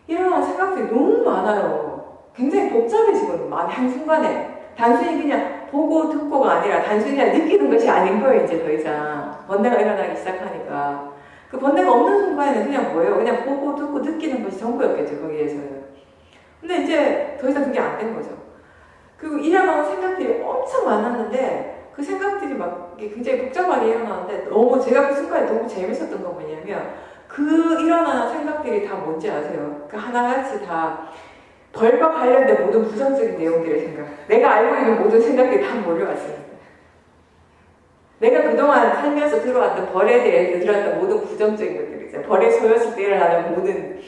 일어나는 생각들이 너무 많아요. 굉장히 복잡해지거든요, 한순간에. 단순히 그냥 보고 듣고가 아니라 단순히 그냥 느끼는 것이 아닌 거예요, 이제 더 이상. 번뇌가 일어나기 시작하니까. 그 번뇌가 없는 순간에는 그냥 뭐예요? 그냥 보고 듣고 느끼는 것이 전부였겠죠, 거기에서는. 근데 이제 더 이상 그게 안 된 거죠. 그리고 일어나는 생각들이 엄청 많았는데, 그 생각들이 막 굉장히 복잡하게 일어나는데, 제가 그 순간에 너무 재밌었던 건 뭐냐면, 그 일어나는 생각들이 다 뭔지 아세요? 그 하나같이 다 벌과 관련된 모든 부정적인 내용들의 생각. 내가 알고 있는 모든 생각들이 다 몰려왔습니다. 내가 그동안 살면서 들어왔던 벌에 대해서 들어왔던 모든 부정적인 것들 있잖아요. 벌에 쏘였을 때 일어나는 모든,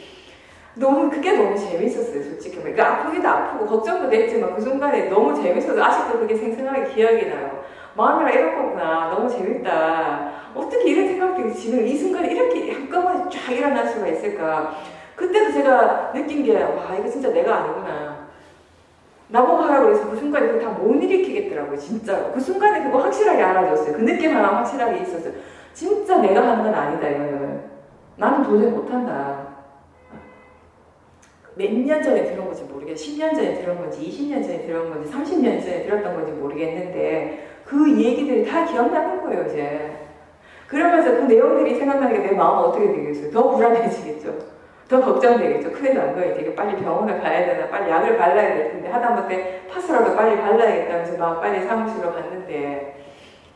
그게 너무 재밌었어요, 솔직히. 그러니까 아프기도 아프고, 걱정도 됐지만, 그 순간에 너무 재밌어서 아직도 그게 생생하게 기억이 나요. 마음이라 이런 거구나. 너무 재밌다. 어떻게 이런 생각들이 지금 이 순간에 이렇게 한꺼번에 쫙 일어날 수가 있을까. 그때도 제가 느낀 게, 와, 이거 진짜 내가 아니구나. 나보고 하라고 해서 그 순간에 그거 다 못 일으키겠더라고요, 진짜로. 그 순간에 그거 확실하게 알아줬어요. 그 느낌 하나 확실하게 있었어요. 진짜 내가 하는 건 아니다, 이거는. 나는 도저히 못한다. 몇 년 전에 들은 건지 모르겠어요. 10년 전에 들은 건지, 20년 전에 들은 건지, 30년 전에 들었던 건지 모르겠는데, 그 얘기들이 다 기억나는 거예요, 이제. 그러면서 그 내용들이 생각나니까 내 마음은 어떻게 되겠어요? 더 불안해지겠죠. 더 걱정되겠죠. 큰일 난 거예요. 이게 빨리 병원에 가야 되나, 빨리 약을 발라야 될 텐데, 하다못해 파스라도 빨리 발라야겠다면서 막 빨리 사무실로 갔는데,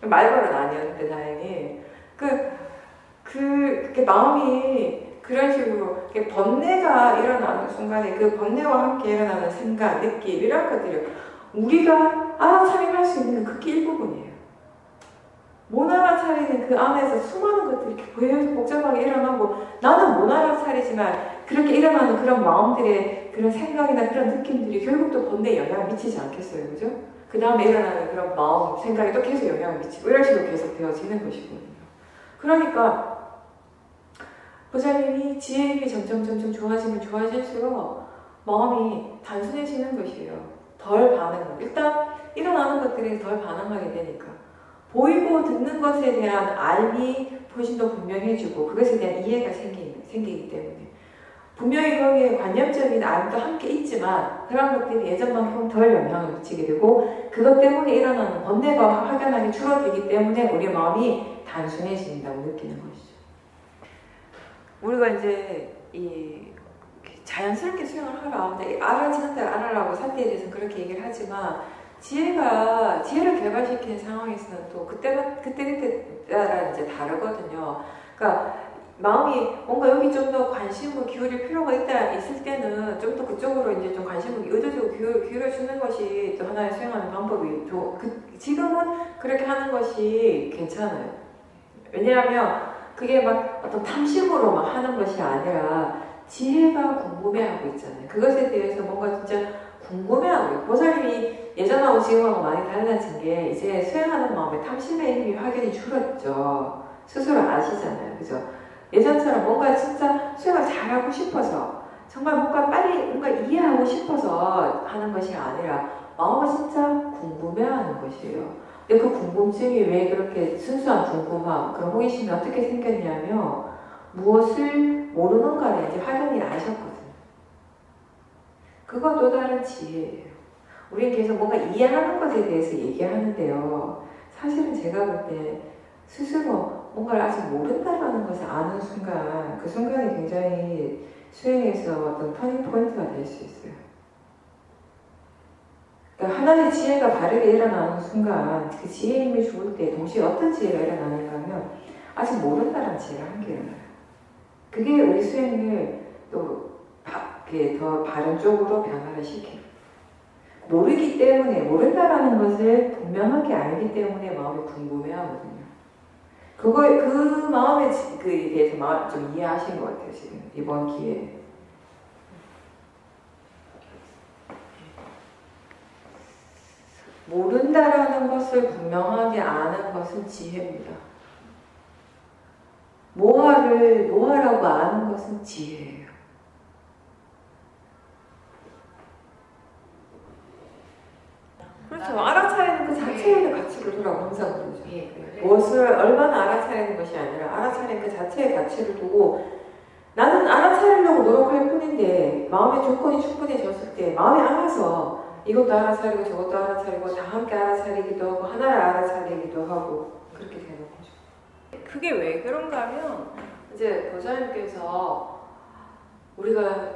말벌은 아니었는데, 다행히. 그게 마음이 그런 식으로 번뇌가 일어나는 순간에 그 번뇌와 함께 일어나는 생각, 느낌, 이런 것들이 우리가 알아차림할 수 있는 그게 일부분이에요. 못 알아차리는 그 안에서 수많은 것들이 이렇게 보여서 복잡하게 일어나고, 나는 못 알아차리지만 그렇게 일어나는 그런 마음들의 그런 생각이나 그런 느낌들이 결국 또 번뇌에 영향을 미치지 않겠어요, 그죠? 그 다음에 일어나는 그런 마음, 생각이 또 계속 영향을 미치고 이런 식으로 계속 되어지는 것이거든요. 그러니까 보살님이 지혜의 힘이 점점 좋아지면 좋아질수록 마음이 단순해지는 것이에요. 덜 반응. 일단 일어나는 것들이 덜 반응하게 되니까. 보이고 듣는 것에 대한 알미 훨씬 더 분명해지고 그것에 대한 이해가 생기기 때문에 분명히 거기에 관념적인 알도 함께 있지만 그런 것들이 예전만큼 덜 영향을 미치게 되고 그것 때문에 일어나는 번뇌가 확연하게 줄어들기 때문에 우리 마음이 단순해진다고 느끼는 것이죠. 우리가 이제 자연스럽게 수행을 하라. 알아지는 대로 알아라고 사태에 대해서는 그렇게 얘기를 하지만 지혜를 개발시키는 상황에서는 또 그때 따라 이제 다르거든요. 그러니까 마음이 뭔가 여기 좀 더 관심을 기울일 필요가 있을 때는 좀 더 그쪽으로 이제 좀 관심을 의도적으로 기울여주는 것이 또 하나의 수행하는 방법이 지금은 그렇게 하는 것이 괜찮아요. 왜냐하면 그게 막 어떤 탐심으로 막 하는 것이 아니라 지혜가 궁금해하고 있잖아요. 그것에 대해서 뭔가 진짜 궁금해하고 있고 보살님이 예전하고 지금하고 많이 달라진 게 이제 수행하는 마음에 탐심의 힘이 확연히 줄었죠. 스스로 아시잖아요. 그죠? 예전처럼 뭔가 진짜 수행을 잘하고 싶어서 정말 뭔가 이해하고 싶어서 하는 것이 아니라 마음을 진짜 궁금해하는 것이에요. 근데 그 궁금증이 왜 그렇게 순수한 궁금함, 그런 호기심이 어떻게 생겼냐면 무엇을 모르는가를 이제 활용이 하셨거든요. 그거 또 다른 지혜예요. 우리는 계속 뭔가 이해하는 것에 대해서 얘기하는데요. 사실은 제가 볼 때 스스로 뭔가를 아직 모른다라는 것을 아는 순간, 그 순간이 굉장히 수행에서 어떤 터닝 포인트가 될 수 있어요. 그러니까 하나의 지혜가 바르게 일어나는 순간, 그 지혜의 힘이 죽을 때 동시에 어떤 지혜가 일어나는가 하면 아직 모른다라는 지혜가 함께 일어나요. 그게 우리 수행을 또 더 바른 쪽으로 변화를 시켜요. 모르기 때문에, 모른다라는 것을 분명하게 알기 때문에 마음이 궁금해하거든요. 그 마음에 그에 대해서 좀 이해하신 것 같아요, 지금 이번 기회에. 모른다라는 것을 분명하게 아는 것은 지혜입니다. 뭐하라고 아는 것은 지혜예요. 그렇죠. 알아차리는 그 자체에는 가치를 두라고 항상 그러죠. 무엇을 얼마나 알아차리는 것이 아니라 알아차리는 그 자체의 가치를 두고 나는 알아차리려고 노력할 뿐인데 마음의 조건이 충분해졌을 때 마음이 알아서 이것도 알아차리고 저것도 알아차리고 다 함께 알아차리기도 하고 하나를 알아차리기도 하고 그렇게 되는 거죠. 그게 왜 그런가 하면 이제 보좌님께서 우리가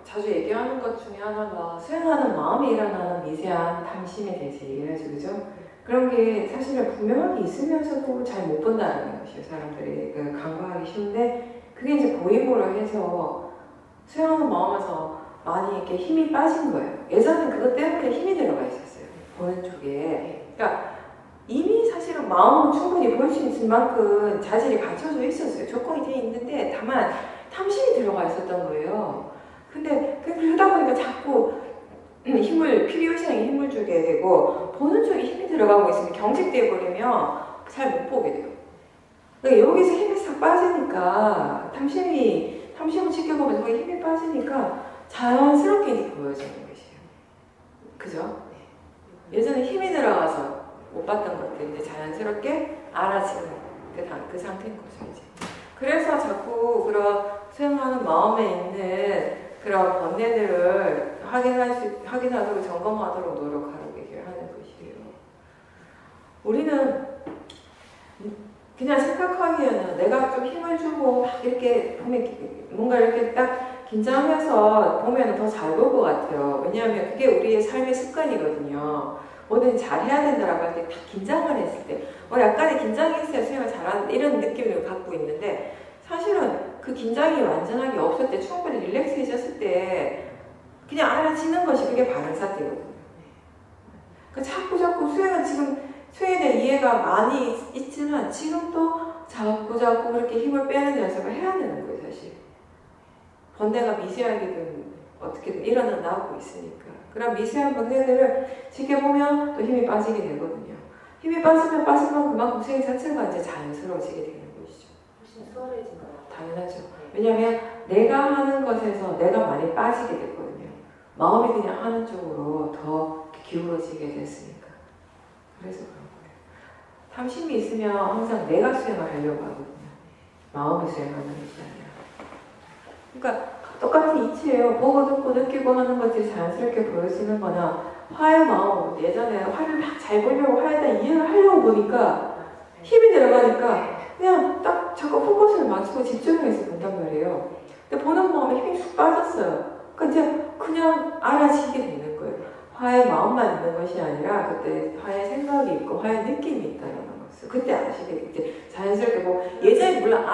자주 얘기하는 것 중에 하나가 수행하는 마음에 일어나는 미세한 탐심에 대해서 얘기하죠, 그죠? 그런 게 사실은 분명하게 있으면서도 잘 못 본다는 것이에요, 사람들이. 간과하기 쉬운데 그게 이제 보임으로 해서 수행하는 마음에서 많이 이렇게 힘이 빠진 거예요. 예전엔 그것 때문에 힘이 들어가 있었어요, 보는 쪽에. 그러니까 이미 사실은 마음은 충분히 볼 수 있을 만큼 자질이 갖춰져 있었어요. 조건이 돼 있는데 다만 탐심이 들어가 있었던 거예요. 근데 그러다 보니까 자꾸 피비의식에 힘을 주게 되고 보는 쪽에 힘이 들어가고 있으면 경직되어 버리면 잘 못 보게 돼요. 그러니까 여기서 힘이 싹 빠지니까 탐심을 지켜보면서 거기 힘이 빠지니까 자연스럽게 이제 보여지는 것이에요. 그죠? 예전에 힘이 들어가서 못 봤던 것들이 이제 자연스럽게 알아지는 그 상태인 거죠, 이제. 그래서 자꾸 그런 수행하는 마음에 있는 그런 번뇌들을 확인하도록 점검하도록 노력하라고 얘기를 하는 것이에요. 우리는 그냥 생각하기에는 내가 좀 힘을 주고 막 이렇게 보면 뭔가 이렇게 딱 긴장해서 보면 더 잘 볼 것 같아요. 왜냐하면 그게 우리의 삶의 습관이거든요. 뭐든 잘해야 된다라고 할 때 딱 긴장을 했을 때 약간의 긴장이 있어야 수행을 잘하는 이런 느낌을 갖고 있는데 사실은 그 긴장이 완전하게 없을 때 충분히 릴렉스해졌을 때 그냥 알아지는 것이 그게 바른 사태거든요. 그러니까 자꾸 수행은 지금 수행에 대한 이해가 많이 있지만 지금 또 자꾸 그렇게 힘을 빼는 연습을 해야 되는 거예요, 사실. 번뇌가 미세하게든 어떻게든 일어나고 있으니까. 그런 미세한 번뇌들을 지켜보면 또 힘이 빠지게 되거든요. 힘이 빠지면 그만큼 수행 자체가 이제 자연스러워지게 되는 것이죠. 훨씬 수월해진가요? 당연하죠. 왜냐하면 내가 하는 것에서 내가 많이 빠지게 됐거든요. 마음이 그냥 하는 쪽으로 더 기울어지게 됐으니까. 그래서 그런 거예요. 탐심이 있으면 항상 내가 수행을 하려고 하거든요. 마음이 수행하는 것이 아니라. 그러니까 똑같은 이치예요. 보고 듣고 느끼고 하는 것들이 자연스럽게 보여지는 거나 화의 마음, 예전에 화를 막 잘 보려고 화에다 이해를 하려고 보니까 힘이 들어가니까 그냥 딱 자꾸 포커스를 맞추고 집중해서 본단 말이에요. 근데 보는 마음에 힘이 쑥 빠졌어요. 그러니까 이제 그냥 알아지게 되는 거예요. 화의 마음만 있는 것이 아니라 그때 화의 생각이 있고 화의 느낌이 있다는 것을 그때 아시게 이제 자연스럽게 예전에 물론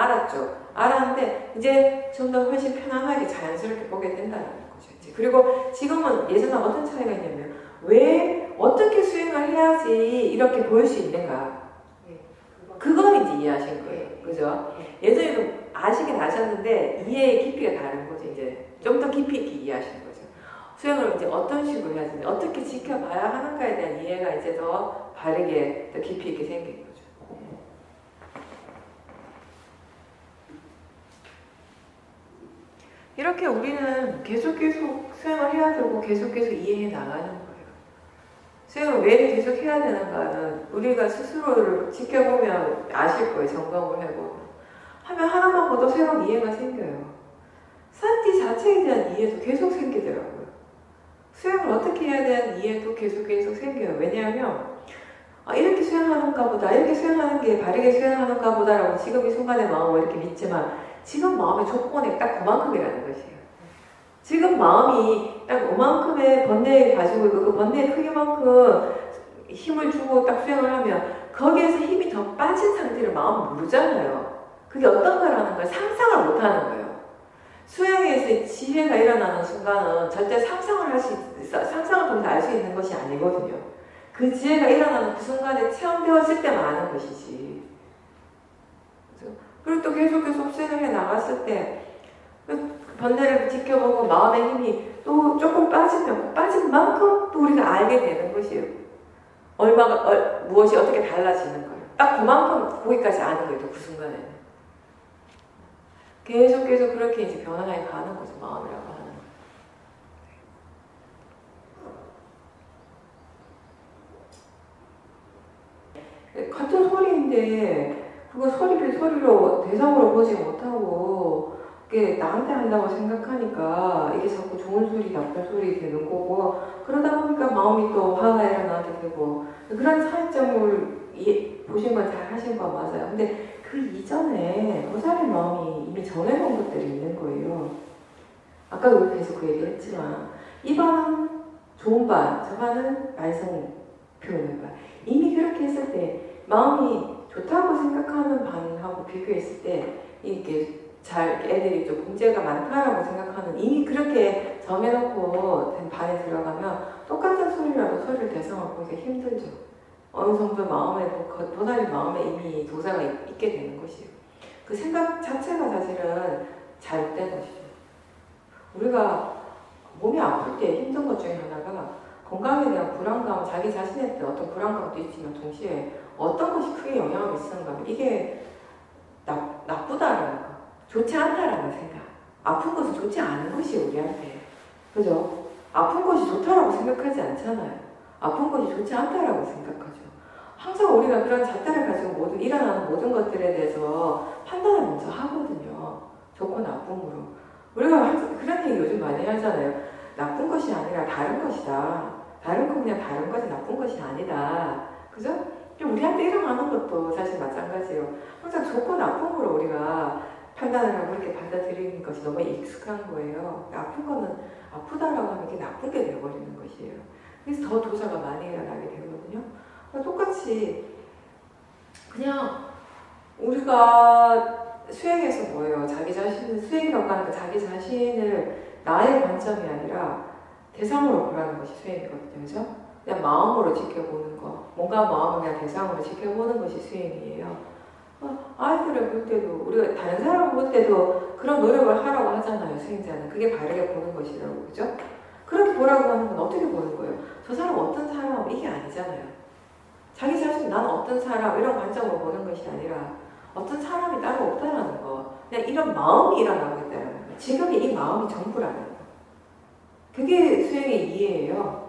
알았는데 이제 좀 더 훨씬 편안하게 자연스럽게 보게 된다는 거죠. 이제. 그리고 지금은 예전과 어떤 차이가 있냐면 왜 어떻게 수행을 해야지 이렇게 보일 수 있는가 그걸 이제 이해하신 거예요. 그죠? 예전에도 아시긴 아셨는데 이해의 깊이가 다른 거죠. 이제 좀 더 깊이 있게 이해하신 거죠. 수행을 이제 어떤 식으로 해야 되는지 어떻게 지켜봐야 하는가에 대한 이해가 이제 더 바르게 더 깊이 있게 생긴 거죠. 이렇게 우리는 계속 수행을 해야 되고 계속 이해해 나가는 거예요. 수행을 왜 계속 해야 되는가는 우리가 스스로를 지켜보면 아실 거예요. 점검을 해보면. 하면 하나만 보도 새로운 이해가 생겨요. 산티 자체에 대한 이해도 계속 생기더라고요. 수영을 어떻게 해야 되는 이해도 계속 생겨요. 왜냐하면 이렇게 수영하는가 보다, 이렇게 수영하는 게 바르게 수영하는가 보다라고 지금 이 순간의 마음을 이렇게 믿지만 지금 마음의 조건이 딱 그만큼이라는 것이에요. 지금 마음이 딱 그만큼의 번뇌를 가지고 있고 그 번뇌의 크기만큼 힘을 주고 딱 수영을 하면 거기에서 힘이 더 빠진 상태를 마음은 모르잖아요. 그게 어떤 거라는 걸 상상을 못하는 거예요. 수영에서 지혜가 일어나는 순간은 절대 상상을 통해서 알 수 있는 것이 아니거든요. 그 지혜가 일어나는 그 순간에 체험되었을 때만 아는 것이지. 그리고 또 계속해서 수행을 해 나갔을 때 번뇌를 지켜보고 마음의 힘이 또 조금 빠지면 빠진 만큼 또 우리가 알게 되는 것이에요. 무엇이 어떻게 달라지는 거예요. 딱 그만큼 거기까지 아는 거예요. 그 순간에는. 계속 그렇게 이제 변화해 가는 거죠. 마음이라고 하는 거. 같은 소리인데 그거 소리를 소리로 대상으로 보지 못하고 이게 나한테 한다고 생각하니까 이게 자꾸 좋은 소리, 나쁜 소리 되는 거고 그러다 보니까 마음이 또 화가 일어나게 되고 그런 차이점을 보신 건 잘 하신 거 맞아요. 근데 그 이전에 보살의 마음이 이미 정해놓은 것들이 있는 거예요. 아까도 우리 계속 그 얘기를 했지만 이 반은 좋은 반, 저 반은 말썽 표현의 반. 이미 그렇게 했을 때 마음이 좋다고 생각하는 반하고 비교했을 때 이렇게 애들이 좀 문제가 많다라고 생각하는 이미 그렇게 정해놓고 된 반에 들어가면 똑같은 소리라도 소리를 대성을 보기가 힘들죠. 어느 정도 마음에, 보살의 마음에 이미 도사가 있게 되는 것이에요. 그 생각 자체가 사실은 잘못된 것이죠. 우리가 몸이 아플 때 힘든 것 중에 하나가 건강에 대한 불안감, 자기 자신에 대한 어떤 불안감도 있지만 동시에 어떤 것이 크게 영향을 미치는가 하면 이게 나쁘다라는 거, 좋지 않다라는 생각. 아픈 것은 좋지 않은 것이 우리한테. 그죠? 아픈 것이 좋다라고 생각하지 않잖아요. 아픈 것이 좋지 않다라고 생각하죠. 항상 우리가 그런 잣대를 가지고 일어나는 모든 것들에 대해서 판단을 먼저 하거든요. 좋고 나쁨으로. 우리가 항상 그런 얘기 요즘 많이 하잖아요. 나쁜 것이 아니라 다른 것이다. 다른 거 그냥 다른 것이 나쁜 것이 아니다. 그죠? 우리한테 일어나는 것도 사실 마찬가지예요. 항상 좋고 나쁨으로 우리가 판단을 하고 이렇게 받아들이는 것이 너무 익숙한 거예요. 아픈 거는 아프다라고 하면 이게 나쁜 게 되어버리는 것이에요. 그래서 더 도사가 많이 일어나게 되거든요. 똑같이 그냥 우리가 수행에서 뭐예요? 자기 자신을 수행이라고 하는 거 자기 자신을 나의 관점이 아니라 대상으로 보라는 것이 수행이거든요. 그죠? 그냥 마음으로 지켜보는 거. 뭔가 마음을 그냥 대상으로 지켜보는 것이 수행이에요. 아이들을 볼 때도 우리가 다른 사람을 볼 때도 그런 노력을 하라고 하잖아요. 수행자는. 그게 바르게 보는 것이라고. 그죠? 그렇게 보라고 하는 건 어떻게 보는 거예요? 저 사람 어떤 사람? 이게 아니잖아요. 자기 자신 나는 어떤 사람 이런 관점으로 보는 것이 아니라 어떤 사람이 따로 없다라는 거. 그냥 이런 마음이 일어나고 있다는 거. 지금의 이 마음이 전부라는 거. 그게 수행의 이해예요.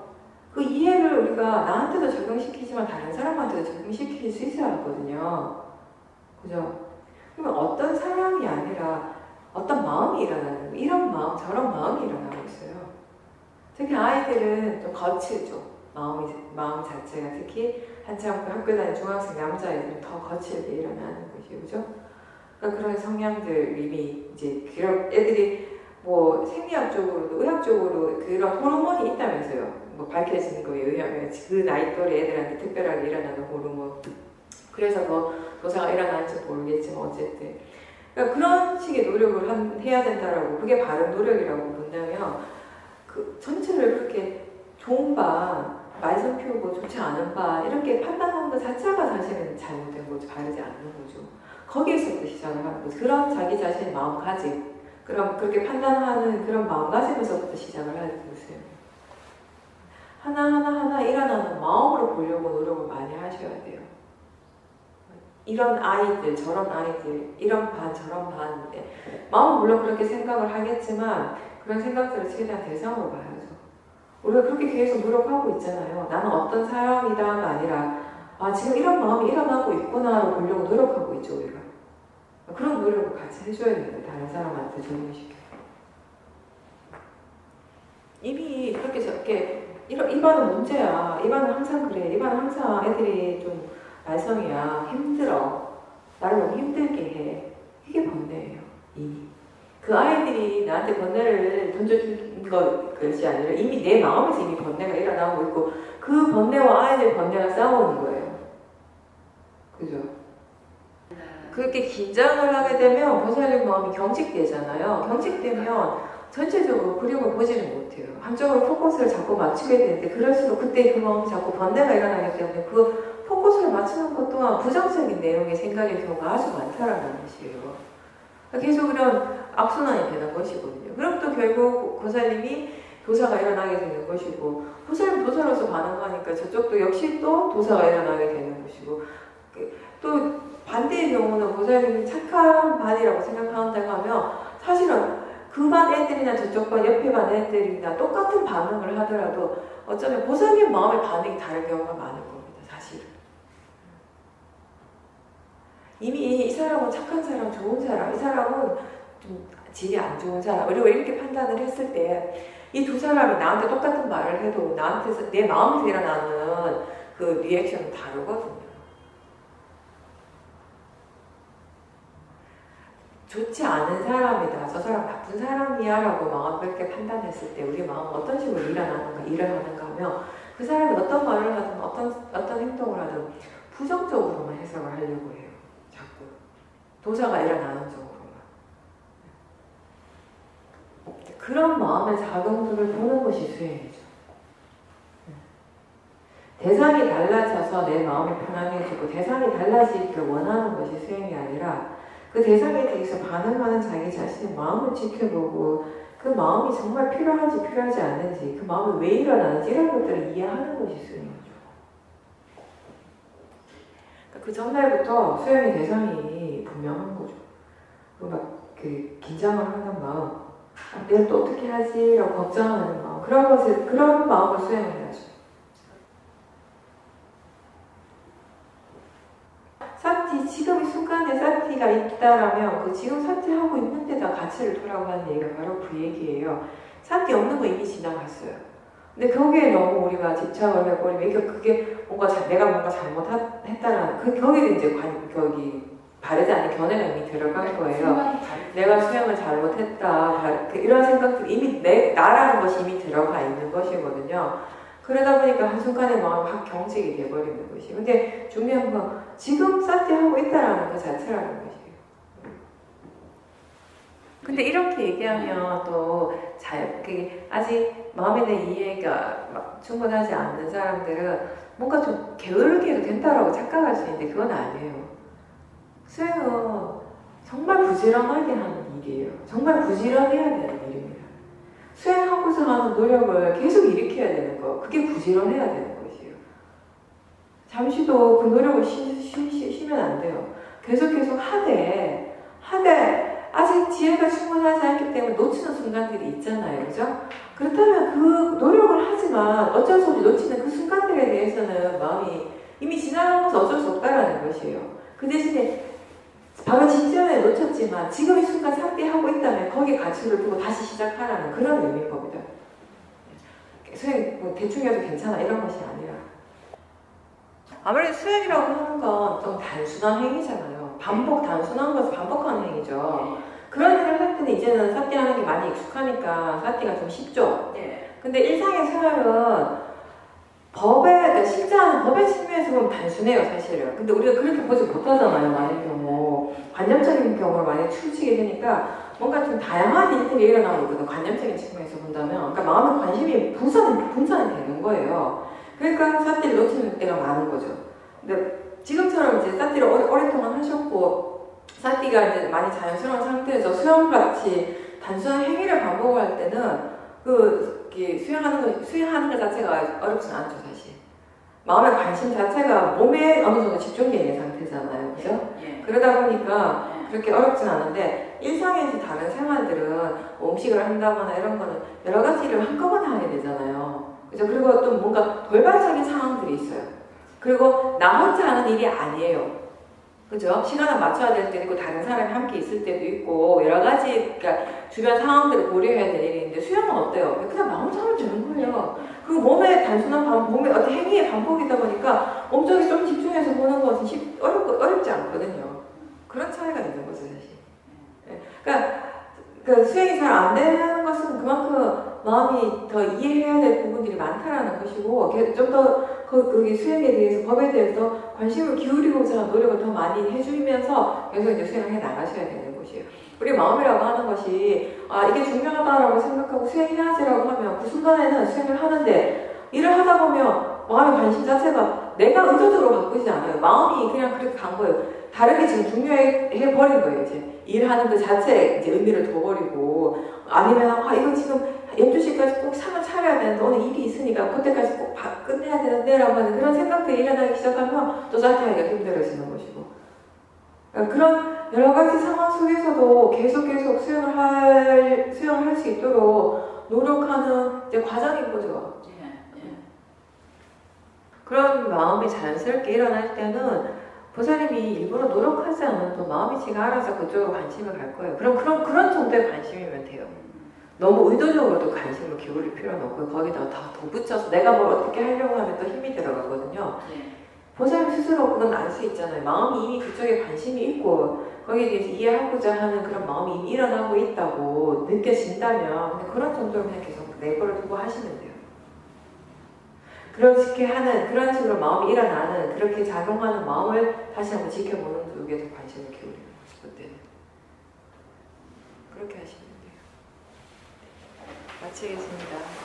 그 이해를 우리가 나한테도 적용시키지만 다른 사람한테도 적용시킬 수 있어야 하거든요. 그죠? 그러면 어떤 사람이 아니라 어떤 마음이 일어나는 거. 이런 마음, 저런 마음이 일어나고 있어요. 특히 아이들은 좀 거칠죠. 마음 자체가 특히 한참 학교 다니는 중학생 남자애들은 더 거칠게 일어나는 것이에요. 그죠? 그러니까 그런 성향들 이미 이제 그런 애들이 뭐 생리학적으로도 의학적으로 그런 호르몬이 있다면서요. 뭐 밝혀지는 거에 의하면 그 나이 또래 애들한테 특별하게 일어나는 호르몬. 그래서 더 도사가 일어나는지 모르겠지만 어쨌든 그러니까 그런 식의 노력을 해야 된다라고 그게 바른 노력이라고 본다면 그 전체를 그렇게 좋은 반, 말썽 피우고 좋지 않은 반 이렇게 판단하는 것 자체가 사실은 잘못된 거죠. 바르지 않는 거죠. 거기에서부터 시작을 하는 거죠. 그런 자기 자신의 마음가짐 그럼 그렇게 판단하는 그런 마음가짐에서부터 시작을 하는 거죠. 하나하나 일어나는 마음으로 보려고 노력을 많이 하셔야 돼요. 이런 아이들, 저런 아이들, 이런 반, 저런 반인데 마음은 물론 그렇게 생각을 하겠지만 그런 생각들을 최대한 대상으로 봐야죠. 우리가 그렇게 계속 노력하고 있잖아요. 나는 어떤 사람이다가 아니라 지금 이런 마음이 일어나고 있구나로 보려고 노력하고 있죠. 우리가. 그런 노력을 같이 해줘야 되는데 다른 사람한테 적용시켜. 이미 그렇게 저렇게 이반은 문제야. 이반은 항상 그래. 이반은 항상 애들이 좀 말썽이야. 힘들어. 나를 너무 힘들게 해. 이게 번뇌예요. 이미. 그 아이들이 나한테 번뇌를 던져준 것이 아니라 이미 내 마음에서 이미 번뇌가 일어나고 있고 그 번뇌와 아이들 번뇌가 싸우는 거예요. 그죠? 그렇게 긴장을 하게 되면 보살님 마음이 경직되잖아요. 경직되면 전체적으로 그림을 보지는 못해요. 한쪽으로 포커스를 자꾸 맞추게 되는데 그럴수록 그때 그 마음이 자꾸 번뇌가 일어나기 때문에 그 포커스를 맞추는 것 또한 부정적인 내용의 생각의 경우가 아주 많다라는 것이에요. 계속 이런 악순환이 되는 것이거든요. 그럼 또 결국 보살님이 도사가 일어나게 되는 것이고 보살님 도사로서 반응하니까 저쪽도 역시 또 도사가 일어나게 되는 것이고 또 반대의 경우는 보살님이 착한 반이라고 생각한다고 하면 사실은 그 반 애들이나 저쪽 반 옆에 반 애들이나 똑같은 반응을 하더라도 어쩌면 보살님 마음의 반응이 다른 경우가 많을 겁니다. 사실은. 이미 이 사람은 착한 사람, 좋은 사람, 이 사람은 좀 질이 안 좋은 사람 그리고 이렇게 판단을 했을 때 이 두 사람이 나한테 똑같은 말을 해도 나한테서 내 마음에서 일어나는 그 리액션은 다르거든요. 좋지 않은 사람이다. 저 사람 나쁜 사람이야 라고 마음 그렇게 판단했을 때 우리 마음은 어떤 식으로 일을 하는가 하면 그 사람이 어떤 말을 하든 어떤 행동을 하든 부정적으로만 해석을 하려고 해요. 자꾸. 도사가 일어나는 쪽으로만. 그런 마음의 작용들을 보는 것이 수행이죠. 대상이 달라져서 내 마음이 편안해지고 대상이 달라지기를 원하는 것이 수행이 아니라 그 대상에 대해서 반응하는 자기 자신의 마음을 지켜보고 그 마음이 정말 필요한지 필요하지 않는지 그 마음이 왜 일어나는지 이런 것들을 이해하는 것이 수행이죠. 그 전날부터 수행의 대상이 분명한 거죠. 그 긴장을 하는 마음, 내가 또 어떻게 하지? 라고 걱정하는 마음, 그런 마음을 수행을 해야죠. 사티, 지금 이 순간에 사티가 있다라면 그 지금 사티하고 있는 데다 가치를 두라고 하는 얘기가 바로 그 얘기예요. 사티 없는 거 이미 지나갔어요. 근데 거기에 너무 우리가 집착을 해버리면 그게 뭔가 내가 뭔가 잘못했다라는 거기에 이제 거기 바르지 않은 견해가 이미 들어간 거예요. 내가 수행을 잘못했다 이런 생각들이 이미 나라는 것이 이미 들어가 있는 것이거든요. 그러다 보니까 한순간에 마음이 확 경직이 돼버리는 것이. 근데 중요한 건 지금 사티하고 있다라는 것 자체라는 것이에요. 근데 이렇게 얘기하면 또 아직 마음에 대한 이해가 충분하지 않는 사람들은 뭔가 좀 게으르게 해도 된다라고 착각할 수 있는데 그건 아니에요. 수행은 정말 부지런하게 하는 일이에요. 정말 부지런해야 되는 일입니다. 수행하고서 하는 노력을 계속 일으켜야 되는 거, 그게 부지런해야 되는 것이에요. 잠시도 그 노력을 쉬면 안 돼요. 계속 하되 아직 지혜가 충분하지 않기 때문에 놓치는 순간들이 있잖아요. 그죠? 그렇다면 그 노력을 하지만 어쩔 수 없이 놓치는 그 순간들에 대해서는 마음이 이미 지나가면서 어쩔 수 없다라는 것이에요. 그 대신에 바로 직전에 놓쳤지만 지금 이 순간 삭제하고 있다면 거기에 가치를 두고 다시 시작하라는 그런 의미인 겁니다. 수행 대충 해도 괜찮아 이런 것이 아니라 아무래도 수행이라고 하는 건 좀 단순한 행위잖아요. 단순한 것을 반복하는 행위죠. 그런 일을 할 때는 이제는 사띠하는 게 많이 익숙하니까 사띠가 좀 쉽죠. 네. 근데 일상의 생활은 실제하는 법의 측면에서 보면 단순해요, 사실은. 근데 우리가 그렇게 보지 못하잖아요, 많은 경우. 관념적인 경우를 많이 치우치게 되니까 뭔가 좀 다양한 일들이 일어나고 있거든, 관념적인 측면에서 본다면. 그러니까 마음의 관심이 분산이 되는 거예요. 그러니까 사띠를 놓치는 때가 많은 거죠. 근데 지금처럼 이제 사띠를 오랫동안 하셨고, 사띠가 이제 많이 자연스러운 상태에서 수영같이 단순한 행위를 반복할 때는 수행하는 것 자체가 어렵진 않죠, 사실. 마음의 관심 자체가 몸에 어느 정도 집중되어 있는 상태잖아요, 그죠? 예. 그러다 보니까 그렇게 어렵진 않은데, 일상에서 다른 생활들은 음식을 한다거나 이런 거는 여러 가지 일을 한꺼번에 하게 되잖아요. 그죠? 그리고 또 뭔가 돌발적인 상황들이 있어요. 그리고 나 혼자 하는 일이 아니에요. 그죠? 시간을 맞춰야 될 때도 있고 다른 사람이 함께 있을 때도 있고 여러 가지 그러니까 주변 상황들을 고려해야 될 일이 있는데 수영은 어때요? 그냥 마음 잡으면 되는 거예요. 그 몸의 단순한 몸의 어떤 행위의 반복이다 보니까 몸쪽에 좀 집중해서 보는 것은 어렵지 않거든요. 그런 차이가 있는 거죠, 사실. 그러니까 그 수행이 잘 안 되는 것은 그만큼 마음이 더 이해해야 될 부분들이 많다라는 것이고 좀 더 거기 수행에 대해서 법에 대해서 관심을 기울이고자 노력을 더 많이 해주면서 계속 이제 수행해 나가셔야 되는 것이에요. 우리 마음이라고 하는 것이 이게 중요하다라고 생각하고 수행해야지라고 하면 그 순간에는 수행을 하는데 일을 하다 보면 마음의 관심 자체가 내가 의도적으로 바꾸지 않아요. 마음이 그냥 그렇게 간 거예요. 다르게 지금 중요해 버린 거예요. 이제 일하는 그 자체에 이제 의미를 둬버리고 아니면 이거 지금 12시까지 꼭 상을 차려야 되는데 오늘 일이 있으니까 그때까지 꼭 끝내야 되는데 라고 하는 그런 생각들이 일어나기 시작하면 또 짜증하기가 힘들어지는 것이고 그러니까 그런 여러 가지 상황 속에서도 계속 수영을 할 수 있도록 노력하는 이제 과정인 거죠. 그런 마음이 자연스럽게 일어날 때는 보살님이 일부러 노력하지 않아도 마음이 지가 알아서 그쪽으로 관심을 갈 거예요. 그런 정도의 관심이면 돼요. 너무 의도적으로도 관심을 기울일 필요는 없고 거기다가 다 덧붙여서 내가 뭘 어떻게 하려고 하면 또 힘이 들어가거든요. 보살님 스스로 그건 알 수 있잖아요. 마음이 이미 그쪽에 관심이 있고 거기에 대해서 이해하고자 하는 그런 마음이 이미 일어나고 있다고 느껴진다면 그런 정도로 그냥 계속 내버려 두고 하시면 돼요. 그렇게 하는 그런 식으로 마음이 일어나는 그렇게 작용하는 마음을 다시 한번 지켜보는 쪽에 더 관심을 기울이는 거죠. 그때는 그렇게 하시면 돼요. 마치겠습니다.